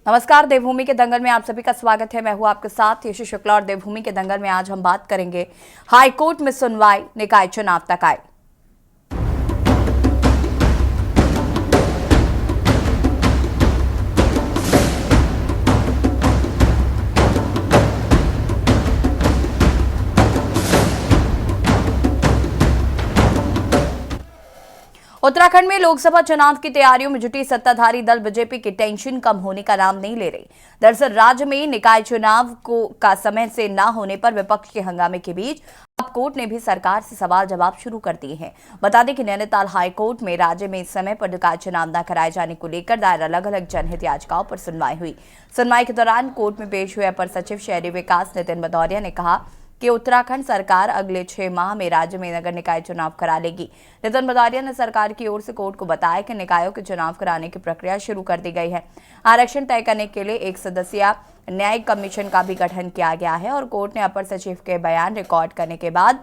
नमस्कार, देवभूमि के दंगल में आप सभी का स्वागत है। मैं हूं आपके साथ यशु शुक्ला और देवभूमि के दंगल में आज हम बात करेंगे हाईकोर्ट में सुनवाई, निकाय चुनाव तक आए। उत्तराखंड में लोकसभा चुनाव की तैयारियों में जुटी सत्ताधारी दल बीजेपी की टेंशन कम होने का नाम नहीं ले रही। दरअसल राज्य में निकाय चुनाव का समय से न होने पर विपक्ष के हंगामे के बीच अब कोर्ट ने भी सरकार से सवाल जवाब शुरू कर दिए हैं। बता दें कि नैनीताल हाईकोर्ट में राज्य में इस समय पर निकाय चुनाव न कराए जाने को लेकर दायर अलग अलग जनहित याचिकाओं पर सुनवाई हुई। सुनवाई के दौरान कोर्ट में पेश हुए अपर सचिव शहरी विकास नितिन भदौरिया ने कहा कि उत्तराखंड सरकार अगले 6 माह में राज्य में नगर निकाय चुनाव करा लेगी। नितिन भदौरिया ने सरकार की ओर से कोर्ट को बताया कि निकायों के चुनाव कराने की प्रक्रिया शुरू कर दी गई है। आरक्षण तय करने के लिए एक सदस्यीय न्यायिक कमीशन का भी गठन किया गया है और कोर्ट ने अपर सचिव के बयान रिकॉर्ड करने के बाद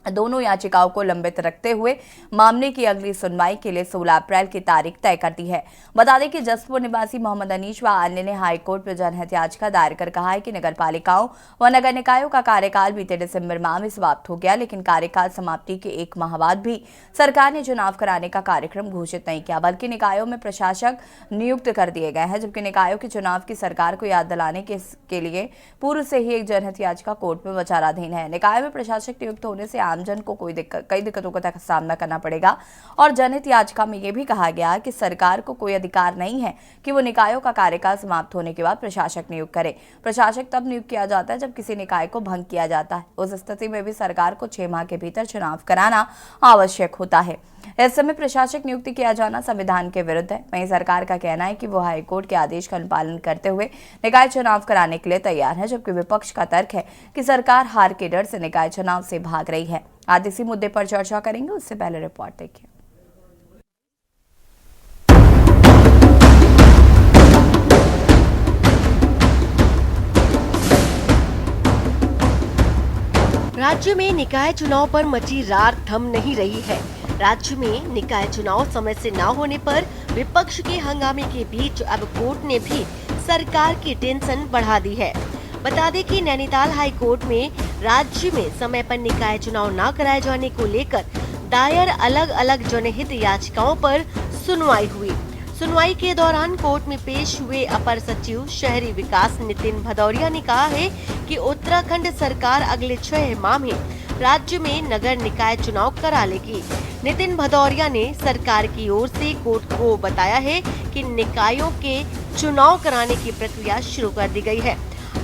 दोनों याचिकाओं को लंबित रखते हुए मामले की अगली सुनवाई के लिए 16 अप्रैल की तारीख तय कर दी है। बता दें कि जसपुर निवासी मोहम्मद अनीश व अन्य ने हाईकोर्ट में जनहित याचिका दायर कर कहा है कि नगर पालिकाओं व नगर निकायों का कार्यकाल बीते दिसंबर माह में समाप्त हो गया, लेकिन कार्यकाल समाप्ति के 1 माह बाद भी सरकार ने चुनाव कराने का कार्यक्रम घोषित नहीं किया, बल्कि निकायों में प्रशासक नियुक्त कर दिए गए हैं। जबकि निकायों के चुनाव की सरकार को याद दिलाने के लिए पूर्व से ही एक जनहित याचिका कोर्ट में विचाराधीन है। निकाय में प्रशासक नियुक्त होने से आमजन को कई दिक्कतों का सामना करना पड़ेगा और जनहित याचिका में यह भी कहा गया कि सरकार को कोई अधिकार नहीं है कि वो निकायों का कार्यकाल समाप्त होने के बाद प्रशासक नियुक्त करे। प्रशासक तब नियुक्त किया जाता है जब किसी निकाय को भंग किया जाता है। उस स्थिति में भी सरकार को 6 माह के भीतर चुनाव कराना आवश्यक होता है। इस समय प्रशासक नियुक्ति किया जाना संविधान के विरुद्ध है। वहीं सरकार का कहना है कि वो हाईकोर्ट के आदेश का अनुपालन करते हुए निकाय चुनाव कराने के लिए तैयार है, जबकि विपक्ष का तर्क है कि सरकार हार के डर से निकाय चुनाव से भाग रही है। आज इसी मुद्दे पर चर्चा करेंगे, उससे पहले रिपोर्ट देखिए। राज्य में निकाय चुनाव पर मची रार थम नहीं रही है। राज्य में निकाय चुनाव समय से न होने पर विपक्ष के हंगामे के बीच अब कोर्ट ने भी सरकार की टेंशन बढ़ा दी है। बता दें कि नैनीताल हाई कोर्ट में राज्य में समय पर निकाय चुनाव न कराए जाने को लेकर दायर अलग अलग जनहित याचिकाओं पर सुनवाई हुई। सुनवाई के दौरान कोर्ट में पेश हुए अपर सचिव शहरी विकास नितिन भदौरिया ने कहा है कि उत्तराखंड सरकार अगले 6 माह में राज्य में नगर निकाय चुनाव करा लेगी। नितिन भदौरिया ने सरकार की ओर से कोर्ट को बताया है कि निकायों के चुनाव कराने की प्रक्रिया शुरू कर दी गई है।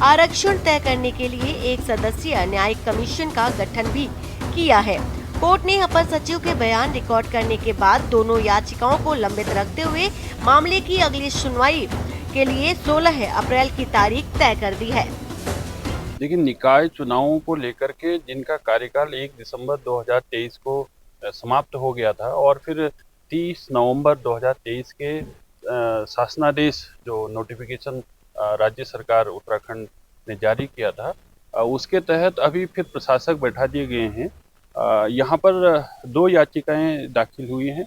आरक्षण तय करने के लिए एक सदस्यीय न्यायिक कमीशन का गठन भी किया है। कोर्ट ने अपर सचिव के बयान रिकॉर्ड करने के बाद दोनों याचिकाओं को लंबित रखते हुए मामले की अगली सुनवाई के लिए 16 अप्रैल की तारीख तय कर दी है। लेकिन निकाय चुनावों को लेकर के जिनका कार्यकाल 1 दिसंबर 2023 को समाप्त हो गया था और फिर 30 नवंबर 2023 के शासनादेश जो नोटिफिकेशन राज्य सरकार उत्तराखंड ने जारी किया था, उसके तहत अभी फिर प्रशासक बैठा दिए गए हैं। यहाँ पर 2 याचिकाएं दाखिल हुई हैं।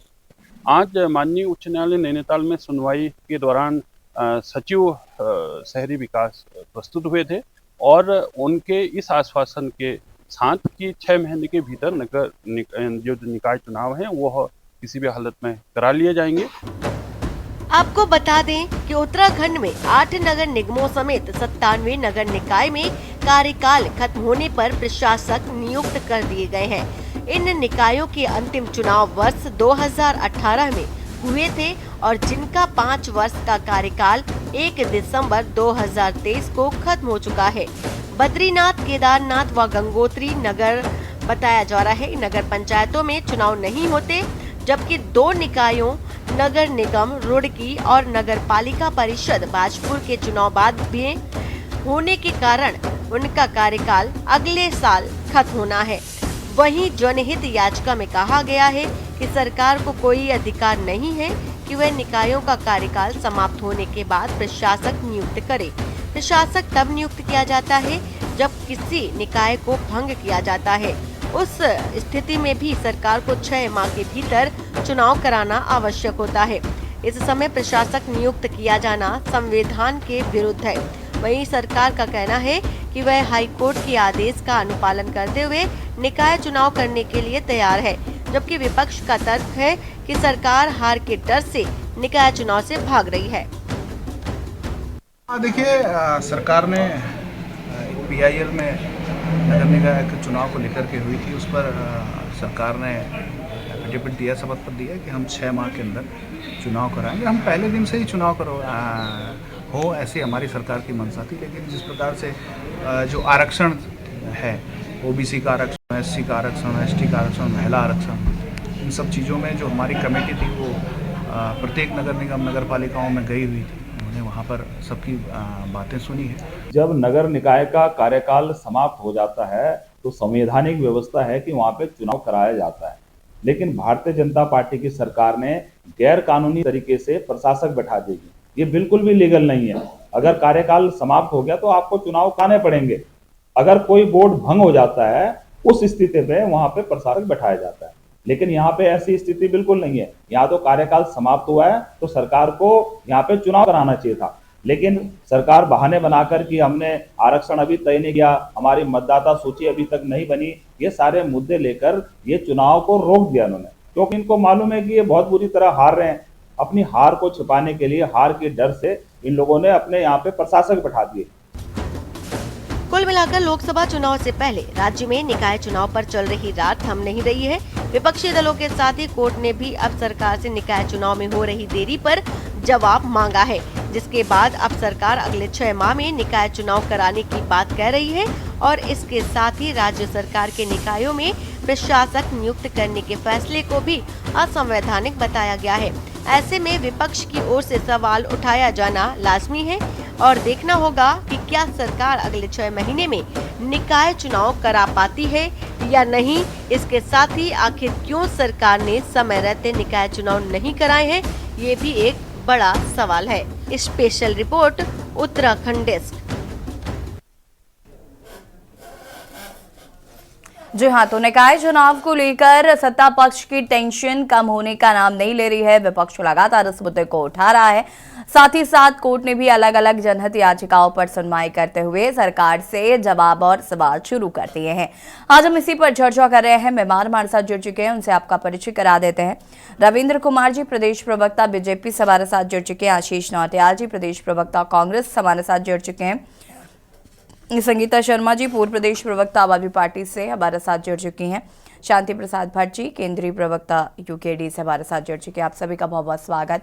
आज माननीय उच्च न्यायालय नैनीताल में सुनवाई के दौरान सचिव शहरी विकास प्रस्तुत हुए थे और उनके इस आश्वासन के साथ कि 6 महीने के भीतर जो निकाय चुनाव हैं वो किसी भी हालत में करा लिए जाएंगे। आपको बता दें कि उत्तराखंड में 8 नगर निगमों समेत 97 नगर निकाय में कार्यकाल खत्म होने पर प्रशासक नियुक्त कर दिए गए हैं। इन निकायों के अंतिम चुनाव वर्ष 2018 में हुए थे और जिनका 5 वर्ष का कार्यकाल 1 दिसंबर 2023 को खत्म हो चुका है। बद्रीनाथ, केदारनाथ व गंगोत्री नगर बताया जा रहा है। नगर पंचायतों में चुनाव नहीं होते, जबकि 2 निकायों नगर निगम रुड़की और नगर पालिका परिषद बाजपुर के चुनाव बाद भी होने के कारण उनका कार्यकाल अगले साल खत्म होना है। वहीं जनहित याचिका में कहा गया है कि सरकार को कोई अधिकार नहीं है कि वह निकायों का कार्यकाल समाप्त होने के बाद प्रशासक नियुक्त करे। प्रशासक तब नियुक्त किया जाता है जब किसी निकाय को भंग किया जाता है। उस स्थिति में भी सरकार को 6 माह के भीतर चुनाव कराना आवश्यक होता है। इस समय प्रशासक नियुक्त किया जाना संविधान के विरुद्ध है। वहीं सरकार का कहना है कि वह हाई कोर्ट के आदेश का अनुपालन करते हुए निकाय चुनाव करने के लिए तैयार है, जबकि विपक्ष का तर्क है कि सरकार हार के डर से निकाय चुनाव से भाग रही है। देखिए, सरकार ने PIL में नगर निकाय के चुनाव को लेकर के हुई थी, उस पर सरकार ने एफिडेविट दिया, शपथ पत्र दिया कि हम 6 माह के अंदर चुनाव कराएंगे। हम पहले दिन से ही चुनाव हो ऐसी हमारी सरकार की मंशा थी। लेकिन जिस प्रकार से जो आरक्षण है, OBC का आरक्षण, SC का आरक्षण, ST का आरक्षण, महिला आरक्षण, इन सब चीज़ों में जो हमारी कमेटी थी वो प्रत्येक नगर निगम नगर पालिकाओं में गई हुई थी। उन्होंने वहाँ पर सबकी बातें सुनी है। जब नगर निकाय का कार्यकाल समाप्त हो जाता है तो संवैधानिक व्यवस्था है कि वहाँ पे चुनाव कराया जाता है, लेकिन भारतीय जनता पार्टी की सरकार ने गैर कानूनी तरीके से प्रशासक बैठा देगी। ये बिल्कुल भी लीगल नहीं है। अगर कार्यकाल समाप्त हो गया तो आपको चुनाव कराने पड़ेंगे। अगर कोई बोर्ड भंग हो जाता है उस स्थिति पे वहां पे प्रशासक बैठाया जाता है, लेकिन यहाँ पे ऐसी स्थिति बिल्कुल नहीं है। यहाँ तो कार्यकाल समाप्त हुआ है तो सरकार को यहाँ पे चुनाव कराना चाहिए था, लेकिन सरकार बहाने बनाकर कि हमने आरक्षण अभी तय नहीं किया, हमारी मतदाता सूची अभी तक नहीं बनी, ये सारे मुद्दे लेकर ये चुनाव को रोक दिया उन्होंने, क्योंकि इनको मालूम है कि ये बहुत बुरी तरह हार रहे हैं। अपनी हार को छिपाने के लिए, हार के डर से इन लोगों ने अपने यहाँ पे प्रशासक बैठा दिए। कुल मिलाकर लोकसभा चुनाव से पहले राज्य में निकाय चुनाव पर चल रही रार थम नहीं रही है। विपक्षी दलों के साथ ही कोर्ट ने भी अब सरकार से निकाय चुनाव में हो रही देरी पर जवाब मांगा है, जिसके बाद अब सरकार अगले 6 माह में निकाय चुनाव कराने की बात कह रही है और इसके साथ ही राज्य सरकार के निकायों में प्रशासक नियुक्त करने के फैसले को भी असंवैधानिक बताया गया है। ऐसे में विपक्ष की ओर से सवाल उठाया जाना लाजमी है और देखना होगा कि क्या सरकार अगले 6 महीने में निकाय चुनाव करा पाती है या नहीं। इसके साथ ही आखिर क्यों सरकार ने समय रहते निकाय चुनाव नहीं कराए हैं, ये भी एक बड़ा सवाल है। Special report Uttarakhand desk. जी हाँ, तो निकाय चुनाव को लेकर सत्ता पक्ष की टेंशन कम होने का नाम नहीं ले रही है। विपक्ष लगातार इस मुद्दे को उठा रहा है। साथ ही साथ कोर्ट ने भी अलग अलग जनहित याचिकाओं पर सुनवाई करते हुए सरकार से जवाब और सवाल शुरू कर दिए हैं। आज हम इसी पर चर्चा कर रहे हैं। मेहमान हमारे साथ जुड़ चुके हैं, उनसे आपका परिचय करा देते हैं। रविंद्र कुमार जी, प्रदेश प्रवक्ता BJP से हमारे साथ जुड़ चुके हैं। आशीष नौटियाल जी, प्रदेश प्रवक्ता कांग्रेस हमारे साथ जुड़ चुके हैं। संगीता शर्मा जी, पूर्व प्रदेश प्रवक्ता आम आदमी पार्टी से हमारे साथ जुड़ चुकी हैं। शांति प्रसाद भट्ट जी, केंद्रीय प्रवक्ता UKD से हमारे साथ जुड़ चुके हैं। आप सभी का बहुत बहुत स्वागत।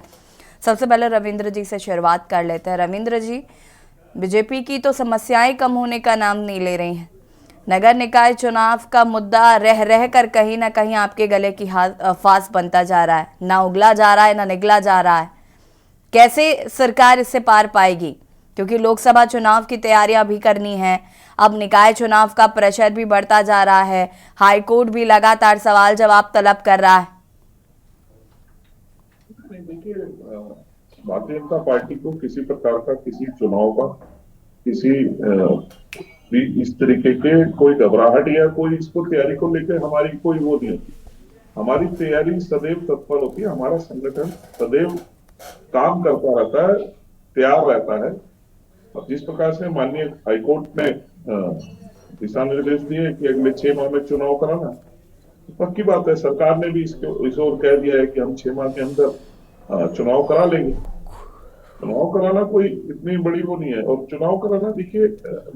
सबसे पहले रविंद्र जी से शुरुआत कर लेते हैं। रविंद्र जी, BJP की तो समस्याएं कम होने का नाम नहीं ले रही हैं। नगर निकाय चुनाव का मुद्दा रह रह कर कहीं ना कहीं आपके गले की फांस बनता जा रहा है, ना उगला जा रहा है ना निगला जा रहा है। कैसे सरकार इससे पार पाएगी, क्योंकि लोकसभा चुनाव की तैयारियां भी करनी है। अब निकाय चुनाव का प्रेशर भी बढ़ता जा रहा है। हाई कोर्ट भी लगातार सवाल जवाब तलब कर रहा है। देखिए, भारतीय जनता पार्टी को किसी प्रकार का, किसी चुनाव का, किसी भी इस तरीके के कोई घबराहट या कोई इसको तैयारी को लेकर हमारी कोई वो नहीं होती। हमारी तैयारी सदैव तत्पर होती है। हमारा संगठन सदैव काम करता रहता है, तैयार रहता है। और जिस प्रकार से माननीय हाईकोर्ट ने दिशा निर्देश दिए कि अगले 6 माह में चुनाव कराना, पक्की बात है सरकार ने भी इस ओर कह दिया है कि हम 6 माह के अंदर चुनाव करा लेंगे। चुनाव कराना कोई इतनी बड़ी वो नहीं है। और चुनाव कराना, देखिए,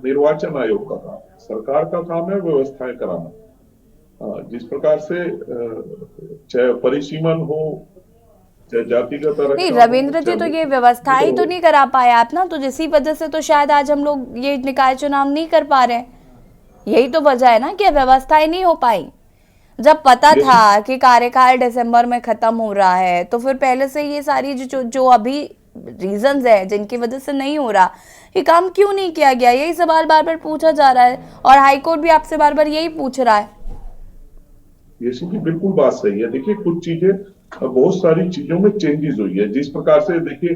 निर्वाचन आयोग का काम है, सरकार का काम है व्यवस्थाएं कराना। जिस प्रकार से चाहे परिसीमन हो, जातिगत नहीं रविंद्र जी, तो ये व्यवस्था ही तो नहीं करा पाए आप ना, तो जिसी वजह से तो शायद आज हम लोग ये निकाय चुनाव नहीं कर पा रहे। यही तो वजह है ना कि व्यवस्थाएं नहीं हो पाई। जब पता था कि कार्यकाल दिसंबर में खत्म हो रहा है, तो फिर पहले से ये सारी जो अभी रीजंस है जिनकी वजह से नहीं हो रहा, ये काम क्यों नहीं किया गया, यही सवाल बार बार पूछा जा रहा है और हाईकोर्ट भी आपसे बार बार यही पूछ रहा है। ये बिल्कुल बात सही है। देखिए, कुछ चीजें, बहुत सारी चीजों में चेंजेस हुई है। जिस प्रकार से देखिए,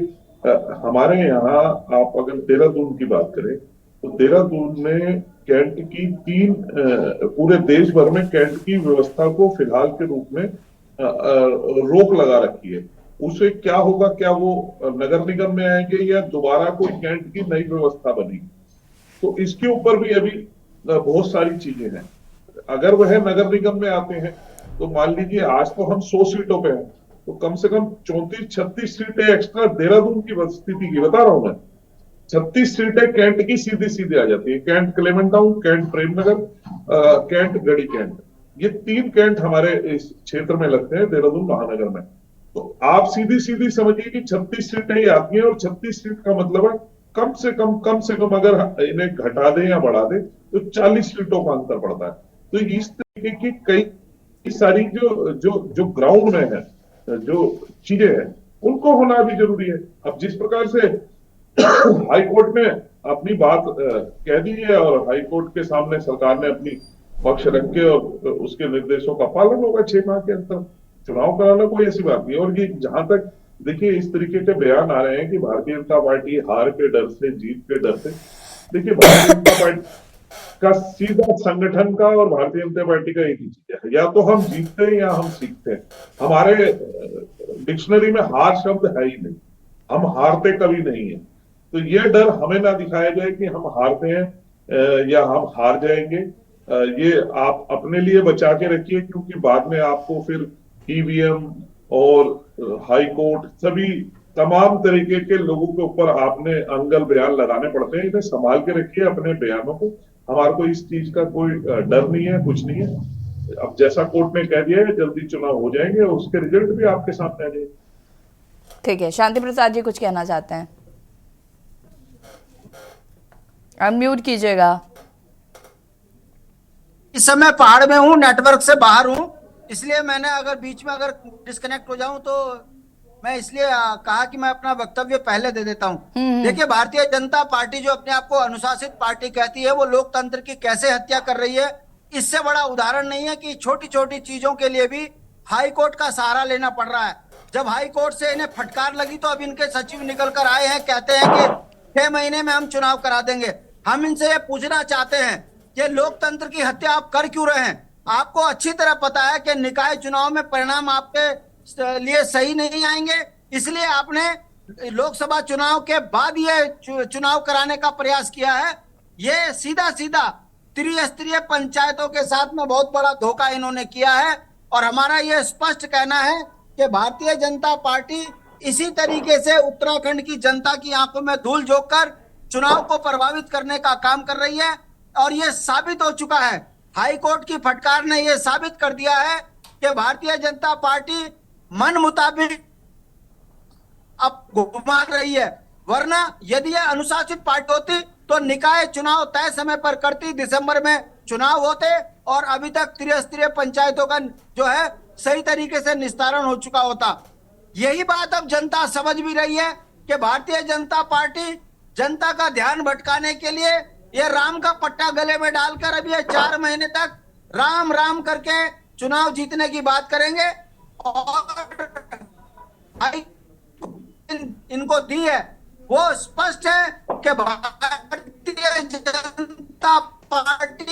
हमारे यहाँ आप अगर देहरादून की बात करें तो देहरादून में कैंट की 3 पूरे देश भर में कैंट की व्यवस्था को फिलहाल के रूप में रोक लगा रखी है। उसे क्या होगा, क्या वो नगर निगम में आएंगे या दोबारा कोई कैंट की नई व्यवस्था बनेगी। तो इसके ऊपर भी अभी बहुत सारी चीजें हैं। अगर वह नगर निगम में आते हैं तो मान लीजिए आज तो हम 100 सीटों पे हैं, तो कम से कम 34-36 सीटें एक्स्ट्रा देहरादून की स्थिति की बता रहा हूं मैं। 36 सीटें कैंट की सीधी सीधे आ जाती है। Cantt Clement Town, cantt Premnagar, cantt Garhi cantt, ये 3 कैंट हमारे इस क्षेत्र में लगते हैं देहरादून महानगर में। तो आप सीधी सीधी समझिए कि 36 सीटें ही आती हैं, और 36 सीट का मतलब है कम से कम अगर इन्हें घटा दें या बढ़ा दें तो 40 सीटों का अंतर पड़ता है। तो इस तरीके की कई सारी जो ग्राउंड में है, जो चीजें हैं, उनको होना भी जरूरी है। अब जिस प्रकार से हाई कोर्ट ने अपनी बात कह दी है और हाई कोर्ट के सामने सरकार ने अपनी पक्ष रख के और उसके निर्देशों का पालन होगा, 6 माह के अंदर चुनाव कराना कोई ऐसी बात नहीं। और ये जहां तक देखिए इस तरीके के बयान आ रहे हैं कि भारतीय जनता पार्टी हार के डर से, जीत के डर से, देखिए भारतीय जनता पार्टी का सीधा संगठन का और भारतीय जनता पार्टी का एक ही चीज है, या तो हम जीतते हैं या हम सीखते हैं। हमारे डिक्शनरी में हार शब्द है ही नहीं, हम हारते कभी नहीं है। तो ये डर हमें ना दिखाया जाए कि हम हारते हैं या हम हार जाएंगे। ये आप अपने लिए बचा के रखिए, क्योंकि बाद में आपको फिर ईवीएम और हाई कोर्ट सभी तमाम तरीके के लोगों के ऊपर आपने अंगल बयान लगाने पड़ते हैं। इन्हें संभाल के रखिए अपने बयानों को। हमारे को इस चीज का कोई डर नहीं है, कुछ नहीं है। अब जैसा कोर्ट ने कह दिया है जल्दी चुनाव हो जाएंगे और उसके रिजल्ट भी आपके सामने आ जाएंगे। ठीक है, शांति प्रसाद जी कुछ कहना चाहते हैं? अनम्यूट कीजिएगा। इस समय पहाड़ में हूँ, नेटवर्क से बाहर हूँ, इसलिए मैंने अगर बीच में अगर डिस्कनेक्ट हो जाऊं तो मैं इसलिए कहा कि मैं अपना वक्तव्य पहले दे देता हूं। देखिए, भारतीय जनता पार्टी जो अपने आप को अनुशासित पार्टी कहती है, वो लोकतंत्र की कैसे हत्या कर रही है, इससे बड़ा उदाहरण नहीं है कि छोटी छोटी चीजों के लिए भी हाई कोर्ट का सहारा लेना पड़ रहा है। जब हाई कोर्ट से इन्हें फटकार लगी तो अब इनके सचिव निकल कर आए हैं, कहते हैं कि 6 महीने में हम चुनाव करा देंगे। हम इनसे ये पूछना चाहते हैं कि लोकतंत्र की हत्या आप कर क्यों रहे हैं? आपको अच्छी तरह पता है कि निकाय चुनाव में परिणाम आपके लिए सही नहीं आएंगे, इसलिए आपने लोकसभा चुनाव के बाद ये चुनाव कराने का प्रयास किया है। ये सीधा सीधा त्रिस्तरीय पंचायतों के साथ में बहुत बड़ा धोखा इन्होंने किया है। और हमारा ये स्पष्ट कहना है कि भारतीय जनता पार्टी इसी तरीके से उत्तराखंड की जनता की आंखों में धूल झोंक कर चुनाव को प्रभावित करने का काम कर रही है। और ये साबित हो चुका है, हाई कोर्ट की फटकार ने यह साबित कर दिया है कि भारतीय जनता पार्टी मन मुताबिक अब घुमा रही है। वरना यदि यह अनुशासित पार्टी होती तो निकाय चुनाव तय समय पर करती, दिसंबर में चुनाव होते और अभी तक त्रिस्तरीय पंचायतों का जो है सही तरीके से निस्तारण हो चुका होता। यही बात अब जनता समझ भी रही है कि भारतीय जनता पार्टी जनता का ध्यान भटकाने के लिए ये राम का पट्टा गले में डालकर अब ये 4 महीने तक राम राम करके चुनाव जीतने की बात करेंगे। और इनको दी है वो स्पष्ट है कि भारतीय जनता पार्टी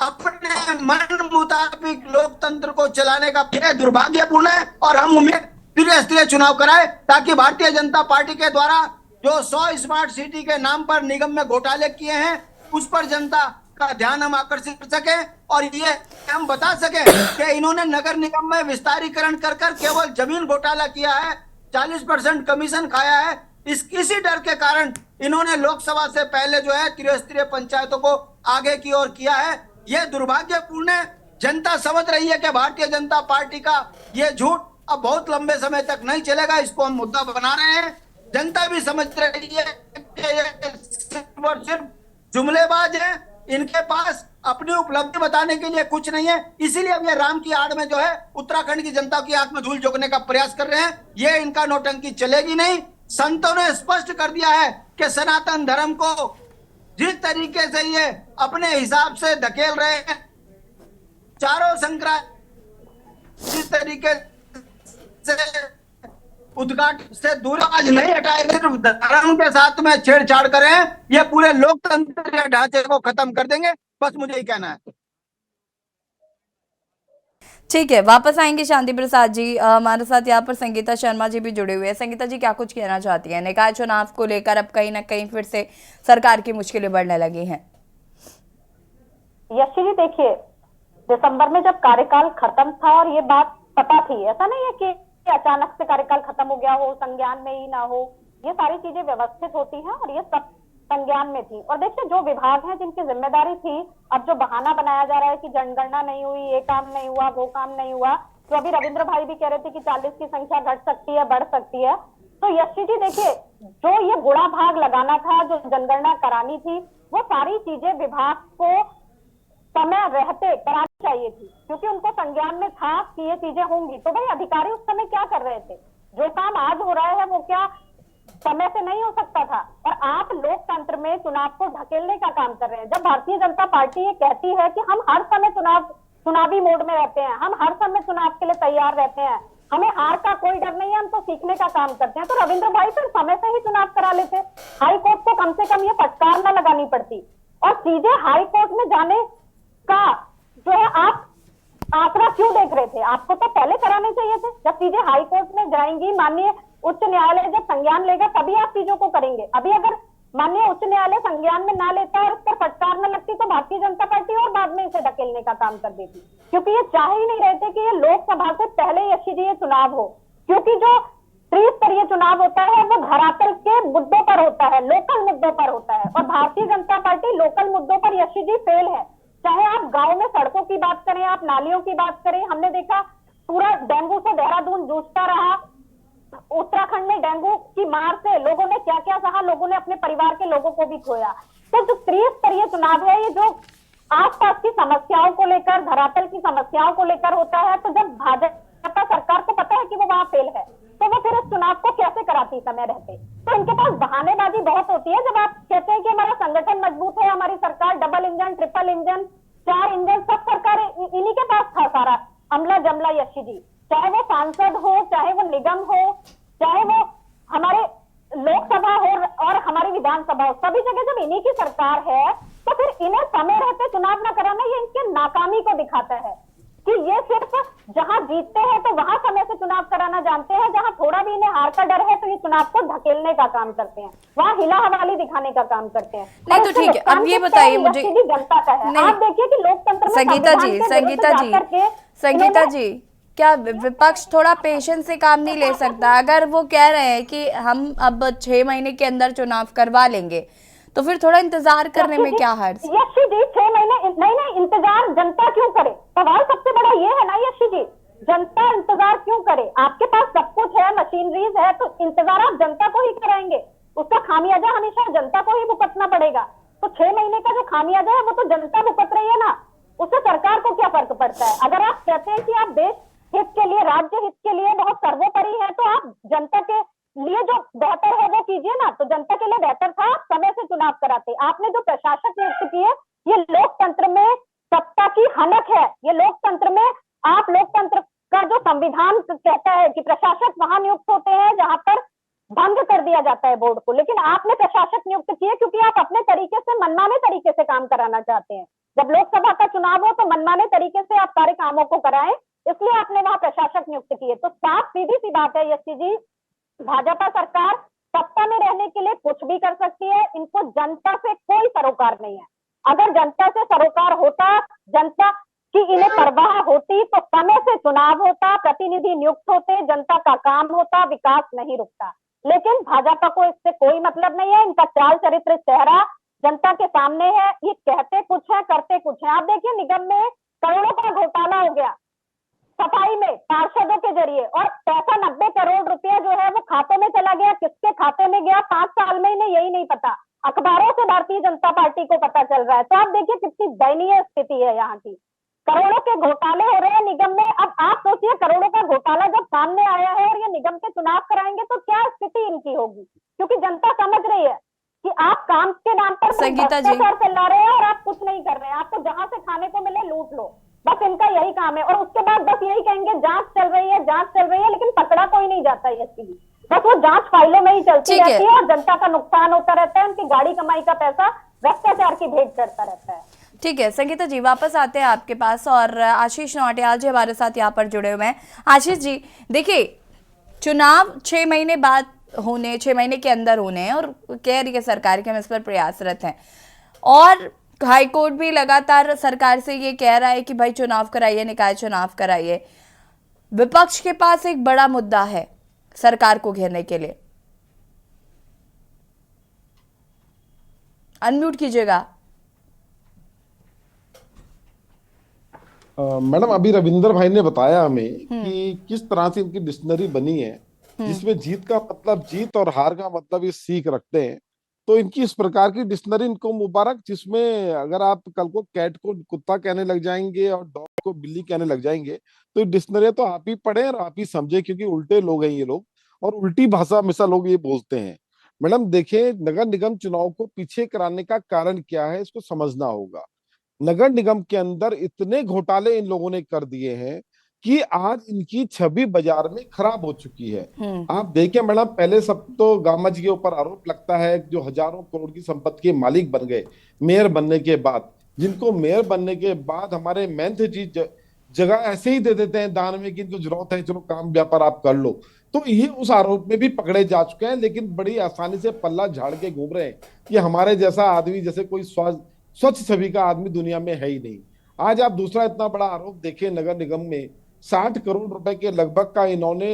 अपने मन मुताबिक लोकतंत्र को चलाने का दुर्भाग्यपूर्ण है। और हम उम्मीद त्रिस्तरीय चुनाव कराए ताकि भारतीय जनता पार्टी के द्वारा जो 100 स्मार्ट सिटी के नाम पर निगम में घोटाले किए हैं उस पर जनता का ध्यान हम आकर्षित कर सके और ये हम बता सके कि इन्होंने नगर निगम में विस्तारीकरण कर केवल जमीन घोटाला किया है, 40% कमीशन खाया है। इसी डर के कारण इन्होंने लोकसभा से पहले जो है त्रिस्तरीय पंचायतों को आगे की ओर किया है। यह दुर्भाग्यपूर्ण है। जनता समझ रही है कि भारतीय जनता पार्टी का यह झूठ अब बहुत लंबे समय तक नहीं चलेगा, इसको हम मुद्दा बना रहे हैं। जनता भी समझ रही है कि ये सिर्फ जुमलेबाज है, इनके पास अपनी उपलब्धि बताने के लिए कुछ नहीं है। इसीलिए अब ये राम की आड़ में जो है उत्तराखंड की जनता की आंख में धूल झोंकने का प्रयास कर रहे हैं। ये इनका नौटंकी चलेगी नहीं। संतों ने स्पष्ट कर दिया है कि सनातन धर्म को जिस तरीके से ये अपने हिसाब से धकेल रहे हैं, चारों संक्रांत जिस तरीके से उद्घाटन से दूर आज नहीं हटाएंगे, धर्म के साथ में छेड़छाड़ करें, ये पूरे लोकतंत्र के ढांचे को खत्म कर देंगे। बस मुझे ही कहना है। ठीक है, वापस आएंगे शांति प्रसाद जी। हमारे साथ यहाँ पर संगीता शर्मा जी भी जुड़े हुए हैं। संगीता जी, क्या कुछ कहना चाहती हैं? निकाय चुनाव को लेकर अब कहीं ना कहीं फिर से सरकार की मुश्किलें बढ़ने लगी हैं। यशी जी, देखिए, दिसंबर में जब कार्यकाल खत्म था और ये बात पता थी, ऐसा नहीं है कि अचानक से कार्यकाल खत्म हो गया हो, संज्ञान में ही ना हो, ये सारी चीजें व्यवस्थित होती हैं और ये सब संज्ञान में थी। और देखिए, जो विभाग हैं जिनकी जिम्मेदारी थी, अब जो बहाना बनाया जा रहा है कि जनगणना नहीं हुई, ये काम नहीं हुआ, वो काम नहीं हुआ, तो अभी रविंद्र भाई भी कह रहे थे कि 40 की संख्या घट सकती है, बढ़ सकती है। तो यशी जी देखिए, जो ये गुणा भाग लगाना था, जो जनगणना करानी थी, वो सारी चीजें विभाग को समय रहते करानी चाहिए थी, क्योंकि उनको संज्ञान में था कि ये चीजें होंगी। तो भाई अधिकारी उस समय क्या कर रहे थे? जो काम आज हो रहा है वो क्या समय से नहीं हो सकता था? और आप लोकतंत्र में चुनाव को ढकेलने का काम कर रहे हैं। जब भारतीय जनता पार्टी ये कहती है कि हम हर समय चुनावी मोड में रहते हैं, हम हर समय चुनाव के लिए तैयार रहते हैं, हमें हार का कोई डर नहीं है, हम तो सीखने का काम करते हैं, तो रविंद्र भाई फिर समय से ही चुनाव करा लेते, हाई कोर्ट को कम से कम ये फटकार न लगानी पड़ती। और सीधे हाई कोर्ट में जाने का जो है आप आंकड़ा क्यों देख रहे थे? आपको तो पहले कराने चाहिए थे। जब चीजें हाई कोर्ट में जाएंगी, माननीय उच्च न्यायालय जब संज्ञान लेगा तभी आप चीजों को करेंगे। अभी अगर माननीय उच्च न्यायालय संज्ञान में ना लेता और उस पर फटकार न लगती तो भारतीय जनता पार्टी और बाद में इसे ढकेलने का काम कर देती, क्योंकि ये चाह ही नहीं रहे थे कि ये लोकसभा से पहले यशी जी ये चुनाव हो। क्योंकि जो त्रिस्तरीय चुनाव होता है वो धरातल के मुद्दों पर होता है, लोकल मुद्दों पर होता है, और भारतीय जनता पार्टी लोकल मुद्दों पर यशी जी फेल है। चाहे आप गांव में सड़कों की बात करें, आप नालियों की बात करें, हमने देखा पूरा डेंगू से देहरादून जूझता रहा। उत्तराखंड में डेंगू की मार से लोगों ने क्या क्या सहा, लोगों ने अपने परिवार के लोगों को भी खोया। तो जो त्रिस्तरीय चुनाव है, ये जो आसपास की समस्याओं को लेकर, धरातल की समस्याओं को लेकर होता है, तो जब भाजपा सरकार को पता है कि वो वहां फेल है, तो वो फिर इस चुनाव को कैसे कराती समय रहते? तो इनके पास बहानेबाजी बहुत होती है। जब आप कहते हैं कि हमारा संगठन मजबूत है, हमारी सरकार double engine, triple engine, 4 engine, सब सरकार इन्हीं के पास था सारा अमला जमला यशी जी। चाहे वो सांसद हो, चाहे वो निगम हो, चाहे वो हमारे लोकसभा हो और हमारी विधानसभा हो, सभी जगह जब इन्हीं की सरकार है तो फिर इन्हें समय रहते चुनाव न कराना ये इनके नाकामी को दिखाता है कि ये सिर्फ जहां जीतते हैं तो वहां समय से चुनाव कराना जानते हैं, जहां थोड़ा भी इन्हें हार का डर है तो ये चुनाव को ढकेलने का काम करते हैं, वहां हिला हवाली दिखाने का काम करते हैं। नहीं तो ठीक है, अब ये बताइए मुझे, जनता का है। आप देखिए कि लोकतंत्र में संगीता जी, क्या विपक्ष थोड़ा पेशेंस से काम नहीं ले सकता? अगर वो कह रहे हैं कि हम अब 6 महीने के अंदर चुनाव करवा लेंगे, तो फिर थोड़ा इंतजार करने में क्या हर्ज? यशी जी, 6 महीने नहीं, इंतजार जनता क्यों करे? सवाल सबसे बड़ा ये है ना यशी जी, जनता इंतजार क्यों करे? आपके पास सब कुछ है, मशीनरीज है, तो इंतजार आप जनता को ही कराएंगे, उसका खामियाजा हमेशा जनता को ही भुगतना पड़ेगा। तो 6 महीने का जो खामियाजा है वो तो जनता भुगत रही है ना, उससे सरकार को क्या फर्क पड़ता है? अगर आप कहते हैं कि आप देश हित के लिए, राज्य हित के लिए बहुत सर्वोपरि है, तो आप जनता के लिए जो बेहतर है वो कीजिए ना। तो जनता के लिए बेहतर था समय से चुनाव कराते। आपने जो प्रशासक नियुक्त किए, ये लोकतंत्र में सत्ता की हनक है। ये लोकतंत्र में, आप लोकतंत्र का जो संविधान कहता है कि प्रशासक वहां नियुक्त होते हैं जहां पर भंग कर दिया जाता है बोर्ड को, लेकिन आपने प्रशासक नियुक्त किए क्योंकि आप अपने तरीके से, मनमाने तरीके से काम कराना चाहते हैं। जब लोकसभा का चुनाव हो तो मनमाने तरीके से आप सारे कामों को कराएं, इसलिए आपने वहां प्रशासक नियुक्त किए। तो साफ सीधी सी बात है यशी जी, भाजपा सरकार सत्ता में रहने के लिए कुछ भी कर सकती है, इनको जनता से कोई सरोकार नहीं है। अगर जनता से सरोकार होता, जनता की इन्हें परवाह होती, तो समय से चुनाव होता, प्रतिनिधि नियुक्त होते, जनता का काम होता, विकास नहीं रुकता। लेकिन भाजपा को इससे कोई मतलब नहीं है। इनका चाल चरित्र, चेहरा जनता के सामने है, ये कहते कुछ है, करते कुछ है। आप देखिए, निगम में करोड़ों का घोटाला हो गया सफाई में पार्षदों के जरिए, और पैसा 90 करोड़ रुपया जो है वो खाते में चला गया। किसके खाते में गया 5 साल में इन्हें यही नहीं पता, अखबारों से भारतीय जनता पार्टी को पता चल रहा है। तो आप देखिए कितनी दयनीय स्थिति है यहाँ की। करोड़ों के घोटाले हो रहे हैं निगम में। अब आप सोचिए, करोड़ों का घोटाला जब सामने आया है और ये निगम के चुनाव कराएंगे तो क्या स्थिति इनकी होगी, क्योंकि जनता समझ रही है कि आप काम के नाम पर भ्रष्टाचार चला रहे हैं और आप कुछ नहीं कर रहे हैं। आपको जहां से खाने को मिले लूट लो, बस इनका यही काम है। और उसके बाद बस यही कहेंगे जांच चल रही है, जांच चल रही है, लेकिन पकड़ा कोई नहीं जाता है यशी जी। बस वो जांच फाइलों में ही चलती रहती है और जनता का नुकसान होता रहता है, उनकी गाड़ी कमाई का पैसा भ्रष्टाचार की भेंट चढ़ता रहता है। ठीक है संगीता जी, वापस आते हैं आपके पास और आशीष नौटियाल जी हमारे साथ यहाँ पर जुड़े हुए हैं। आशीष जी देखिए, चुनाव 6 महीने बाद होने, 6 महीने के अंदर होने हैं और कह रही है सरकार कि हम इस पर प्रयासरत हैं, और हाईकोर्ट भी लगातार सरकार से ये कह रहा है कि भाई चुनाव कराइए, निकाय चुनाव कराइए। विपक्ष के पास एक बड़ा मुद्दा है सरकार को घेरने के लिए। अनम्यूट कीजिएगा। मैडम अभी रविंदर भाई ने बताया हमें कि किस तरह से इनकी डिक्शनरी बनी है, जिसमें जीत का मतलब जीत और हार का मतलब ये सीख रखते हैं। तो इनकी इस प्रकार की डिक्शनरी इनको मुबारक, जिसमें अगर आप कल को कैट को कुत्ता कहने लग जाएंगे और डॉग को बिल्ली कहने लग जाएंगे तो डिक्शनरी तो आप ही पढ़े और आप ही समझे, क्योंकि उल्टे लोग हैं ये लोग और उल्टी भाषा हमेशा लोग ये बोलते हैं। मैडम देखिए, नगर निगम चुनाव को पीछे कराने का कारण क्या है इसको समझना होगा। नगर निगम के अंदर इतने घोटाले इन लोगों ने कर दिए हैं कि आज इनकी छवि बाजार में खराब हो चुकी है। आप देखिए मैडम, पहले सब तो गामा जी के ऊपर आरोप लगता है जो हजारों करोड़ की संपत्ति के मालिक बन गए मेयर बनने के बाद, जिनको मेयर बनने के बाद हमारे मेंथ जी जगह ऐसे ही दे देते हैं दान में कि इनको जरूरत है, चलो काम व्यापार आप कर लो। तो ये उस आरोप में भी पकड़े जा चुके हैं, लेकिन बड़ी आसानी से पल्ला झाड़ के घूम रहे हैं कि हमारे जैसा आदमी, जैसे कोई स्वच्छ छवि का आदमी दुनिया में है ही नहीं। आज आप दूसरा इतना बड़ा आरोप देखें, नगर निगम में 60 करोड़ रुपए के लगभग का इन्होंने